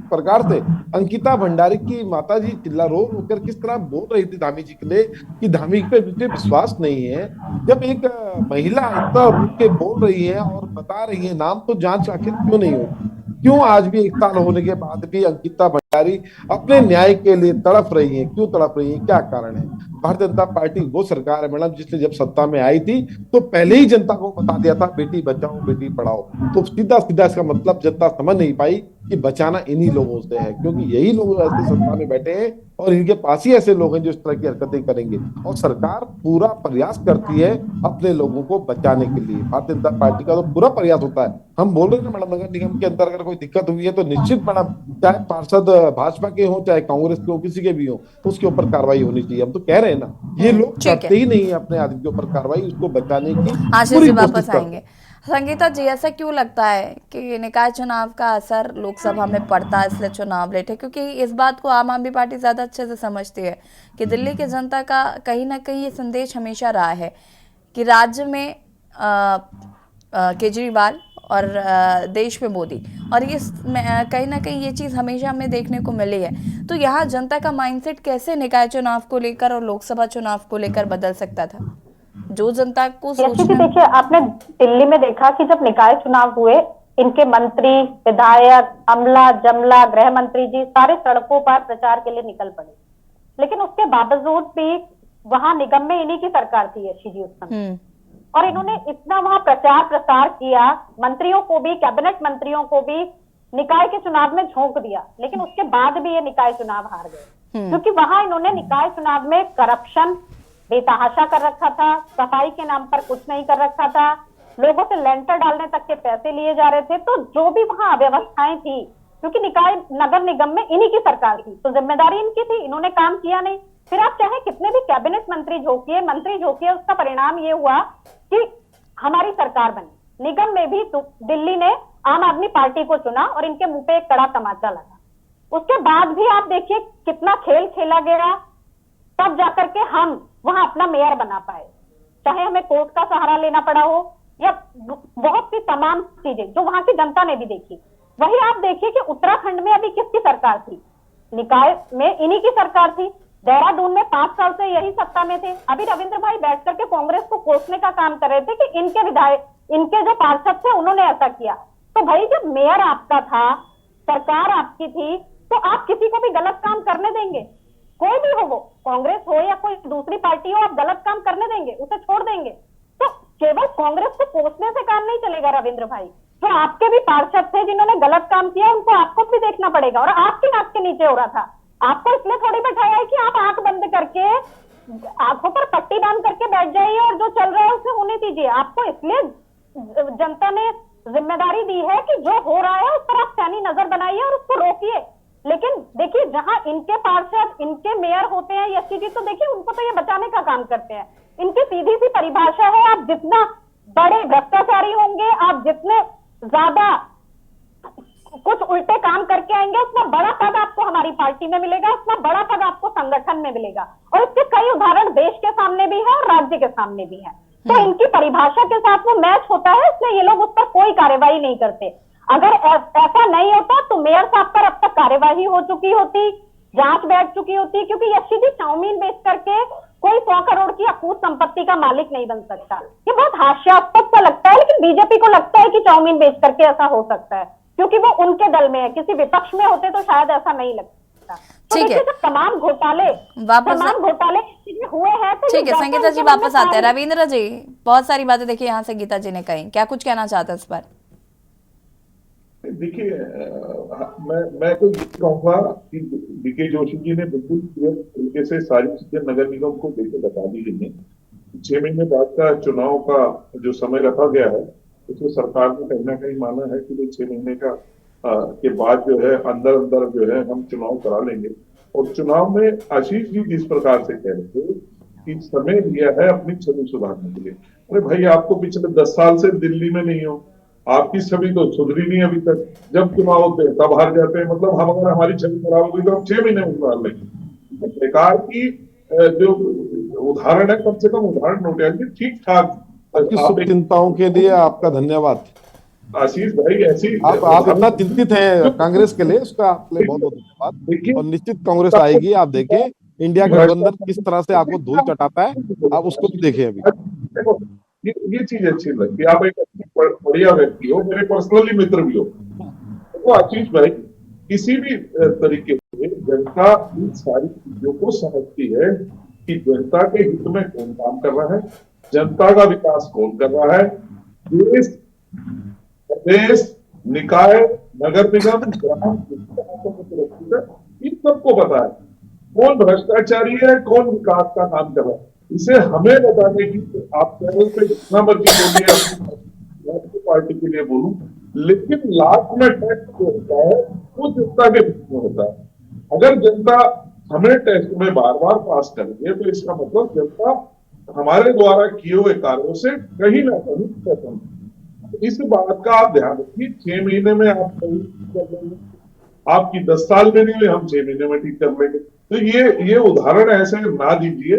प्रकार से अंकिता भंडारी की माता जी चिल्ला रो कर किस तरह बोल रही थी धामी जी के लिए कि धामी पे विश्वास नहीं है। जब एक महिला इतना रो के बोल रही है और बता रही है नाम, तो जांच आखिर क्यों नहीं होती? क्यों आज भी 1 साल होने के बाद भी अंकिता भंडारी अपने न्याय के लिए तड़प रही है? क्यों तड़प रही है? क्या कारण है? भारतीय जनता पार्टी वो सरकार है मैडम जिसने जब सत्ता में आई थी तो पहले ही जनता को बता दिया था बेटी बचाओ बेटी पढ़ाओ, तो सीधा सीधा इसका मतलब जनता समझ नहीं पाई कि बचाना इन्हीं लोगों से है, क्योंकि यही लोग ऐसे सत्ता में बैठे हैं और इनके पास ही ऐसे लोग हैं जो इस तरह की हरकतें करेंगे। और सरकार पूरा प्रयास करती है अपने लोगों को बचाने के लिए, भारतीय जनता पार्टी का तो पूरा प्रयास होता है। हम बोल रहे हैं मैडम, नगर निगम के अंदर अगर कोई दिक्कत हुई है तो निश्चित मैडम, चाहे पार्षद भाजपा के हो चाहे कांग्रेस के हो, किसी के भी हो, तो उसके ऊपर कार्रवाई होनी चाहिए। हम तो कह रहे हैं ना, ये लोग करते ही नहीं है अपने आदमी के ऊपर कार्रवाई, उसको बचाने की पूरी कोशिश करते हैं। संगीता जी, ऐसा क्यों लगता है कि निकाय चुनाव का असर लोकसभा में पड़ता है इसलिए चुनाव लेट है? क्योंकि इस बात को आम आदमी पार्टी ज्यादा अच्छे से समझती है कि दिल्ली की जनता का कहीं ना कहीं ये संदेश हमेशा रहा है कि राज्य में केजरीवाल और देश में मोदी, और ये कहीं ना कहीं ये चीज़ हमेशा हमें देखने को मिली है। तो यहाँ जनता का माइंडसेट कैसे निकाय चुनाव को लेकर और लोकसभा चुनाव को लेकर बदल सकता था, जो जनता को सोचना। देखिए, आपने दिल्ली में देखा कि जब निकाय चुनाव हुए, इनके मंत्री, विधायक, अमला जमला, गृह मंत्री जी सारे सड़कों पर प्रचार के लिए निकल पड़े, लेकिन उसके बावजूद भी वहां निगम में इन्हीं की सरकार थी यशी जी उस समय, और इन्होंने इतना वहां प्रचार प्रसार किया, मंत्रियों को भी, कैबिनेट मंत्रियों को भी निकाय के चुनाव में झोंक दिया, लेकिन उसके बाद भी ये निकाय चुनाव हार गए, क्योंकि वहां इन्होंने निकाय चुनाव में करप्शन बेतहाशा कर रखा था, सफाई के नाम पर कुछ नहीं कर रखा था, लोगों से लेंटर डालने तक के पैसे लिए जा रहे थे। तो जो भी वहां अव्यवस्थाएं थी, क्योंकि निकाय नगर निगम में इन्हीं की सरकार थी, तो जिम्मेदारी इनकी थी, इन्होंने काम किया नहीं। फिर आप चाहे कितने भी कैबिनेट मंत्री झोंकिए, उसका परिणाम ये हुआ कि हमारी सरकार बनी। निगम में भी दिल्ली ने आम आदमी पार्टी को चुना और इनके मुंह पे एक कड़ा तमाचा लगा। उसके बाद भी आप देखिए कितना खेल खेला गया, तब जाकर के हम वहां अपना मेयर बना पाए, चाहे हमें कोर्ट का सहारा लेना पड़ा हो या बहुत सी तमाम चीजें जो वहां की जनता ने भी देखी। वही आप देखिए कि उत्तराखंड में अभी किसकी सरकार थी, निकाय में इन्हीं की सरकार थी। देहरादून में 5 साल से यही सत्ता में थे। अभी रविंद्र भाई बैठ करके कांग्रेस को कोसने का काम कर रहे थे कि इनके विधायक, इनके जो पार्षद थे उन्होंने ऐसा किया। तो भाई जब मेयर आपका था, सरकार आपकी थी, तो आप किसी को भी गलत काम करने देंगे? कोई भी हो, वो कांग्रेस हो या कोई दूसरी पार्टी हो, आप गलत काम करने देंगे? उसे छोड़ देंगे? तो केवल कांग्रेस को कोसने से काम नहीं चलेगा रविंद्र भाई। जो आपके भी पार्षद थे जिन्होंने गलत काम किया, उनको आपको भी देखना पड़ेगा। और आपकी नाक के नीचे हो रहा था, आपको इसलिए थोड़ी बैठाया है कि आप आंख बंद करके, आंखों पर पट्टी बांध करके बैठ जाइए और जो चल रहा है उसे होने दीजिए। आपको इसलिए जनता ने जिम्मेदारी दी है कि जो हो रहा है उस पर आप पैनी नजर बनाइए और उसको रोकिए। लेकिन देखिए, जहां इनके पार्षद, इनके मेयर होते हैं यशी जी, तो देखिए उनको तो ये बचाने का काम करते हैं। इनकी सीधी सी परिभाषा है, आप जितना बड़े भ्रष्टाचारी होंगे, आप जितने ज्यादा कुछ उल्टे काम करके आएंगे, उतना बड़ा पद आपको हमारी पार्टी में मिलेगा, उतना बड़ा पद आपको संगठन में मिलेगा। और इसके कई उदाहरण देश के सामने भी है और राज्य के सामने भी है। तो इनकी परिभाषा के साथ वो मैच होता है, इसलिए ये लोग उस पर कोई कार्यवाही नहीं करते। अगर ऐसा नहीं होता तो मेयर साहब पर अब तक कार्यवाही हो चुकी होती, जांच बैठ चुकी होती, क्योंकि यशी जी चाउमीन बेच करके कोई 100 करोड़ की अकूत संपत्ति का मालिक नहीं बन सकता। ये बहुत हास्यास्पद सा लगता है, लेकिन बीजेपी को लगता है कि चाउमीन बेच करके ऐसा हो सकता है, क्योंकि वो उनके दल में है। किसी विपक्ष में होते तो शायद ऐसा नहीं लगता। ठीक है, तमाम घोटाले हुए हैं। तो ठीक है, संगीता जी वापस आते हैं। रविंद्र जी, बहुत सारी बातें देखिए यहाँ से गीता जी ने कही, क्या कुछ कहना चाहते हैं इस पर? देखिए, मैं तो ये कहूंगा कि डीके जोशी जी ने बिल्कुल क्लियर तरीके से सारी चीजें नगर निगम को देकर बता दी गई है। 6 महीने बाद का चुनाव का जो समय रखा गया है, उसमें सरकार ने कहीं ना कहीं माना है कि 6 महीने का के बाद जो है अंदर जो है हम चुनाव करा लेंगे। और चुनाव में आशीष जी जिस प्रकार से कह रहे थे कि समय लिया है अपनी छवि सुधारने के लिए, अरे भाई आपको पिछले 10 साल से दिल्ली में नहीं हो, आपकी छवि तो सुधरी नहीं अभी तक। जब चुनाव होते हैं तब हार जाते हैं, मतलब हम अगर हमारी छवि खराब हो गई तो हम 6 महीने में सुधार लेंगे। सरकार की जो उदाहरण है, कम से कम उदाहरण नोट है ठीक ठाक। आपकी चिंताओं के लिए आपका धन्यवाद आशीष भाई। ऐसी आप इतना चिंतित हैं कांग्रेस के लिए, उसका आपके बहुत बहुत धन्यवाद। और निश्चित कांग्रेस आएगी, आप देखें इंडिया गठबंधन किस तरह से आपको धूल चटाता है, आप उसको भी देखें। अभी ये चीज अच्छी लगती है, आप एक बढ़िया व्यक्ति हो, मेरे पर्सनली मित्र भी हो। तो आशीष भाई, किसी भी तरीके से जनता इन सारी चीजों को समझती है कि जनता के हित में कौन काम कर रहा है, जनता का विकास कौन कर रहा है। देश, प्रदेश, निकाय, नगर निगम, ग्राम, इन सबको पता है कौन भ्रष्टाचारी है, कौन विकास का काम कर रहा है। इसे हमें बताने की, आप चैनल पे जितना मर्जी बोलिए, अपनी पार्टी के लिए बोलूं, लेकिन लास्ट में टेस्ट जो होता है वो जनता के बीच में होता है। अगर जनता हमें टेस्ट में बार बार पास कर दे तो इसका मतलब जनता हमारे द्वारा किए हुए कार्यों से कहीं ना कहीं प्रसन्न। इस बात का आप ध्यान रखिए। 6 महीने में आप सही कर लेंगे, आपकी 10 साल में नहीं हुई, हम 6 महीने में ठीक कर लेंगे। तो ये उदाहरण ऐसे ना दीजिए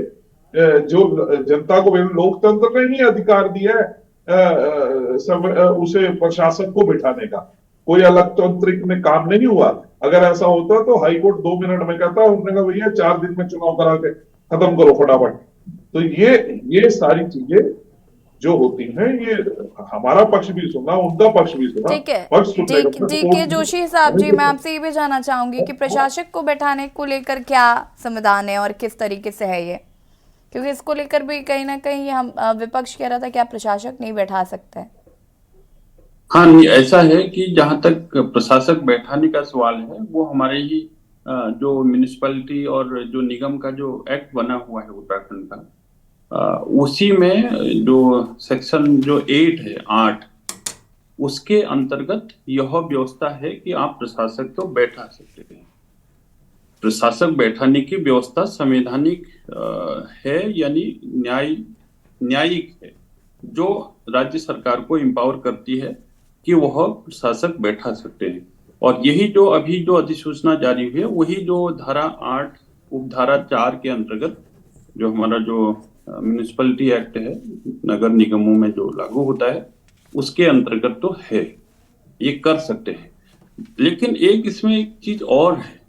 जो जनता को, लोकतंत्र ने ही अधिकार दिया है उसे प्रशासक को बिठाने का। कोई अलग तांत्रिक में काम नहीं हुआ। अगर ऐसा होता तो हाईकोर्ट 2 मिनट में कहता, उसने कहा भैया 4 दिन में चुनाव करा के खत्म करो फटाफट। तो ये सारी चीजें जो होती हैं, ये हमारा पक्ष भी सुना, उनका पक्ष भी सुना। ठीक है, पक्ष सुनने का जी के जोशी साहब जी, मैं आपसे ये भी जानना चाहूंगी कि प्रशासक को बैठाने को लेकर क्या संविधान है और किस तरीके से है ये, क्योंकि इसको लेकर भी कहीं ना कहीं हम विपक्ष कह रहा था कि आप प्रशासक नहीं बैठा सकते हैं। हाँ, नहीं, ऐसा है कि जहां तक प्रशासक बैठाने का सवाल है, वो हमारे ही जो म्यूनिसिपैलिटी और जो निगम का जो एक्ट बना हुआ है उत्तराखंड का, उसी में जो सेक्शन जो 8 है 8, उसके अंतर्गत यह व्यवस्था है कि आप प्रशासक को बैठा सकते हैं। प्रशासक बैठाने की व्यवस्था संवैधानिक है, यानी न्यायिक है, जो राज्य सरकार को एम्पावर करती है कि वह प्रशासक बैठा सकते हैं। और यही जो अभी जो अधिसूचना जारी हुई है, वही जो धारा 8 उपधारा 4 के अंतर्गत जो हमारा जो म्यूनिसिपैलिटी एक्ट है, नगर निगमों में जो लागू होता है, उसके अंतर्गत तो है, ये कर सकते हैं। लेकिन इसमें एक चीज और है,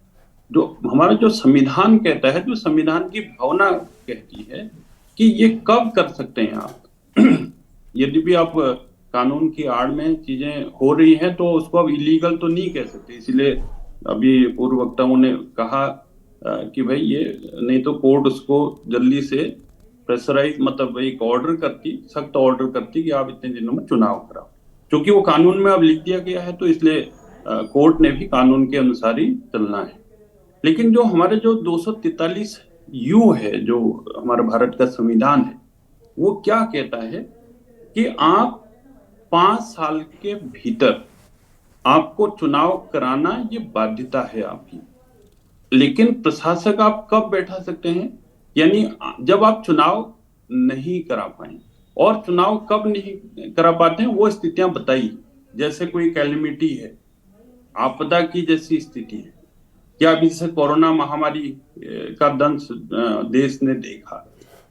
जो हमारा जो संविधान कहता है, जो संविधान की भावना कहती है कि ये कब कर सकते हैं आप। यदि भी आप कानून की आड़ में चीजें हो रही हैं तो उसको अब इलीगल तो नहीं कह सकते। इसलिए अभी पूर्व वक्ताओं ने कहा कि भाई ये नहीं तो कोर्ट उसको जल्दी से प्रेशराइज, मतलब एक ऑर्डर करती, सख्त ऑर्डर करती कि आप इतने दिनों में चुनाव कराओ। क्योंकि वो कानून में अब लिख दिया गया है, तो इसलिए कोर्ट ने भी कानून के अनुसार ही चलना है। लेकिन जो हमारे जो 243 यू है, जो हमारा भारत का संविधान है, वो क्या कहता है कि आप 5 साल के भीतर आपको चुनाव कराना, ये बाध्यता है आपकी। लेकिन प्रशासक आप कब बैठा सकते हैं, यानी जब आप चुनाव नहीं करा पाए। और चुनाव कब नहीं करा पाते हैं, वो स्थितियां बताई, जैसे कोई कैलेमिटी है, आपदा की जैसी स्थिति है, या अभी से कोरोना महामारी का दंश देश ने देखा,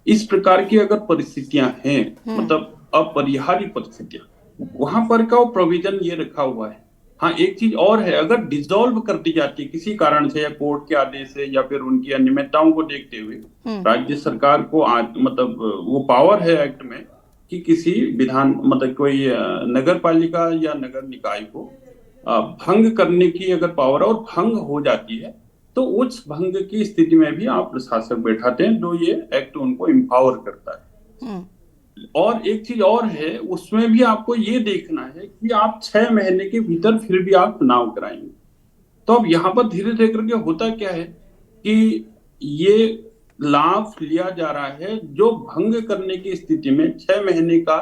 इस प्रकार की अगर परिस्थितियां हैं, मतलब अपरिहार्य परिस्थितियां, वहां पर का प्रोविजन ये रखा हुआ है। हाँ, एक चीज और है, अगर डिसॉल्व कर दी जाती है किसी कारण से, या कोर्ट के आदेश से, या फिर उनकी अनियमितताओं को देखते हुए, राज्य सरकार को मतलब वो पावर है एक्ट में कि किसी मतलब कोई नगर पालिका या नगर निकाय को भंग करने की अगर पावर और भंग हो जाती है, तो उस भंग की स्थिति में भी आप प्रशासक बैठाते हैं, जो ये एक्ट उनको एम्पावर करता है। और एक चीज और है, उसमें भी आपको ये देखना है कि आप 6 महीने के भीतर फिर भी आप चुनाव कराएंगे। तो अब यहाँ पर धीरे धीरे करके होता क्या है कि ये लाभ लिया जा रहा है, जो भंग करने की स्थिति में 6 महीने का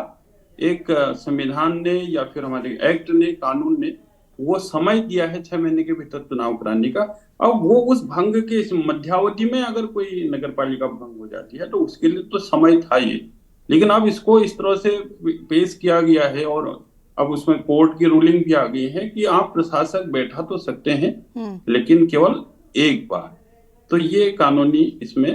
एक संविधान ने या फिर हमारे एक्ट ने, कानून ने वो समय दिया है 6 महीने के भीतर चुनाव कराने का। अब वो उस भंग के मध्यावधि में अगर कोई नगर पालिका भंग हो जाती है तो उसके लिए तो समय था ही, लेकिन अब इसको इस तरह से पेश किया गया है और अब उसमें कोर्ट की रूलिंग भी आ गई है कि आप प्रशासक बैठा तो सकते हैं, लेकिन केवल एक बार। तो ये कानूनी इसमें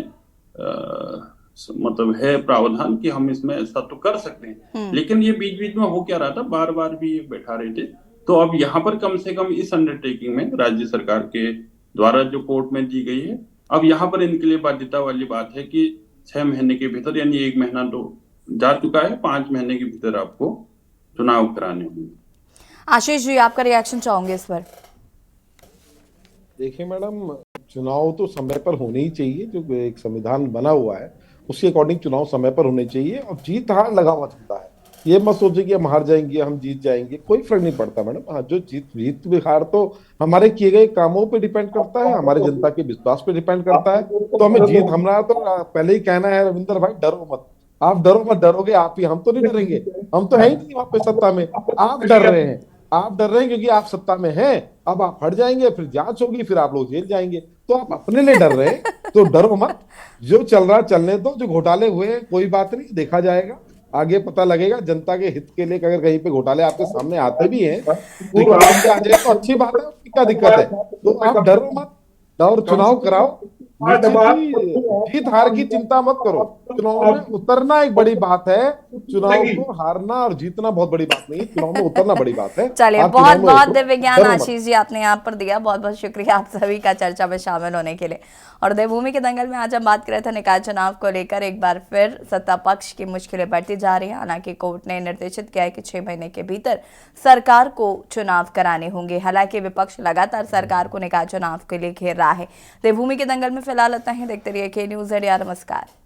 मतलब है प्रावधान कि हम इसमें ऐसा तो कर सकते हैं। लेकिन ये बीच बीच में हो क्या रहा था, बार बार भी ये बैठा रहे थे। तो अब यहाँ पर कम से कम इस अंडरटेकिंग में राज्य सरकार के द्वारा जो कोर्ट में दी गई है, अब यहाँ पर इनके लिए बाध्यता वाली बात है कि 6 महीने के भीतर, यानी 1 महीना तो जा चुका है, 5 महीने के भीतर आपको चुनाव कराने होंगे। आशीष जी, आपका रिएक्शन चाहूंगे इस पर। देखिए मैडम, चुनाव तो समय पर होने ही चाहिए, जो एक संविधान बना हुआ है उसके अकॉर्डिंग चुनाव समय पर होने चाहिए। और जीत हार लगा हुआ चलता है, ये मत सोचिए कि हम हार जाएंगे, हम जीत जाएंगे, कोई फर्क नहीं पड़ता मैडम। हाँ, जो जीत हार तो हमारे किए गए कामों पे डिपेंड करता है, हमारे जनता के विश्वास पे डिपेंड करता है। तो हमें जीत, हमारा तो पहले ही कहना है रविंदर भाई, डरो मत, आप डरो मत, डरोगे आप ही, हम तो नहीं डरेंगे, हम तो है ही नहीं वहां पे सत्ता में। आप डर रहे हैं, आप डर रहे हैं क्योंकि आप सत्ता में हैं। अब आप हट जाएंगे, फिर जांच होगी, फिर आप लोग जेल जाएंगे, तो आप अपने लिए डर रहे हैं। तो डरो मत, जो चल रहा चलने दो, जो घोटाले हुए कोई बात नहीं, देखा जाएगा, आगे पता लगेगा। जनता के हित के लिए अगर कहीं पे घोटाले आपके सामने आते भी हैं, लेकिन आ जाए तो अच्छी बात है, क्या दिक्कत है। तो आप डरो मत और चुनाव कराओ, जीत हार की चिंता मत करो, चुनाव में उतरना एक बड़ी बात है। चुनाव को हारना और जीतना बहुत बड़ी बात नहीं है, चुनाव में उतरना बड़ी बात है। चलिए, आप बहुत चुनाव में बहुत उतरो, दिव्य ज्ञान डरो मत। आशीष जी आपने यहाँ पर दिया। बहुत बहुत शुक्रिया आप सभी का चर्चा में शामिल होने के लिए। और देवभूमि के दंगल में आज हम बात कर रहे थे निकाय चुनाव को लेकर। एक बार फिर सत्ता पक्ष की मुश्किलें बढ़ती जा रही हैं। हालांकि कोर्ट ने निर्देशित किया है कि 6 महीने के भीतर सरकार को चुनाव कराने होंगे। हालांकि विपक्ष लगातार सरकार को निकाय चुनाव के लिए घेर रहा है। देवभूमि के दंगल में फिलहाल इतना ही। देखते रहिए के न्यूज़ इंडिया। नमस्कार।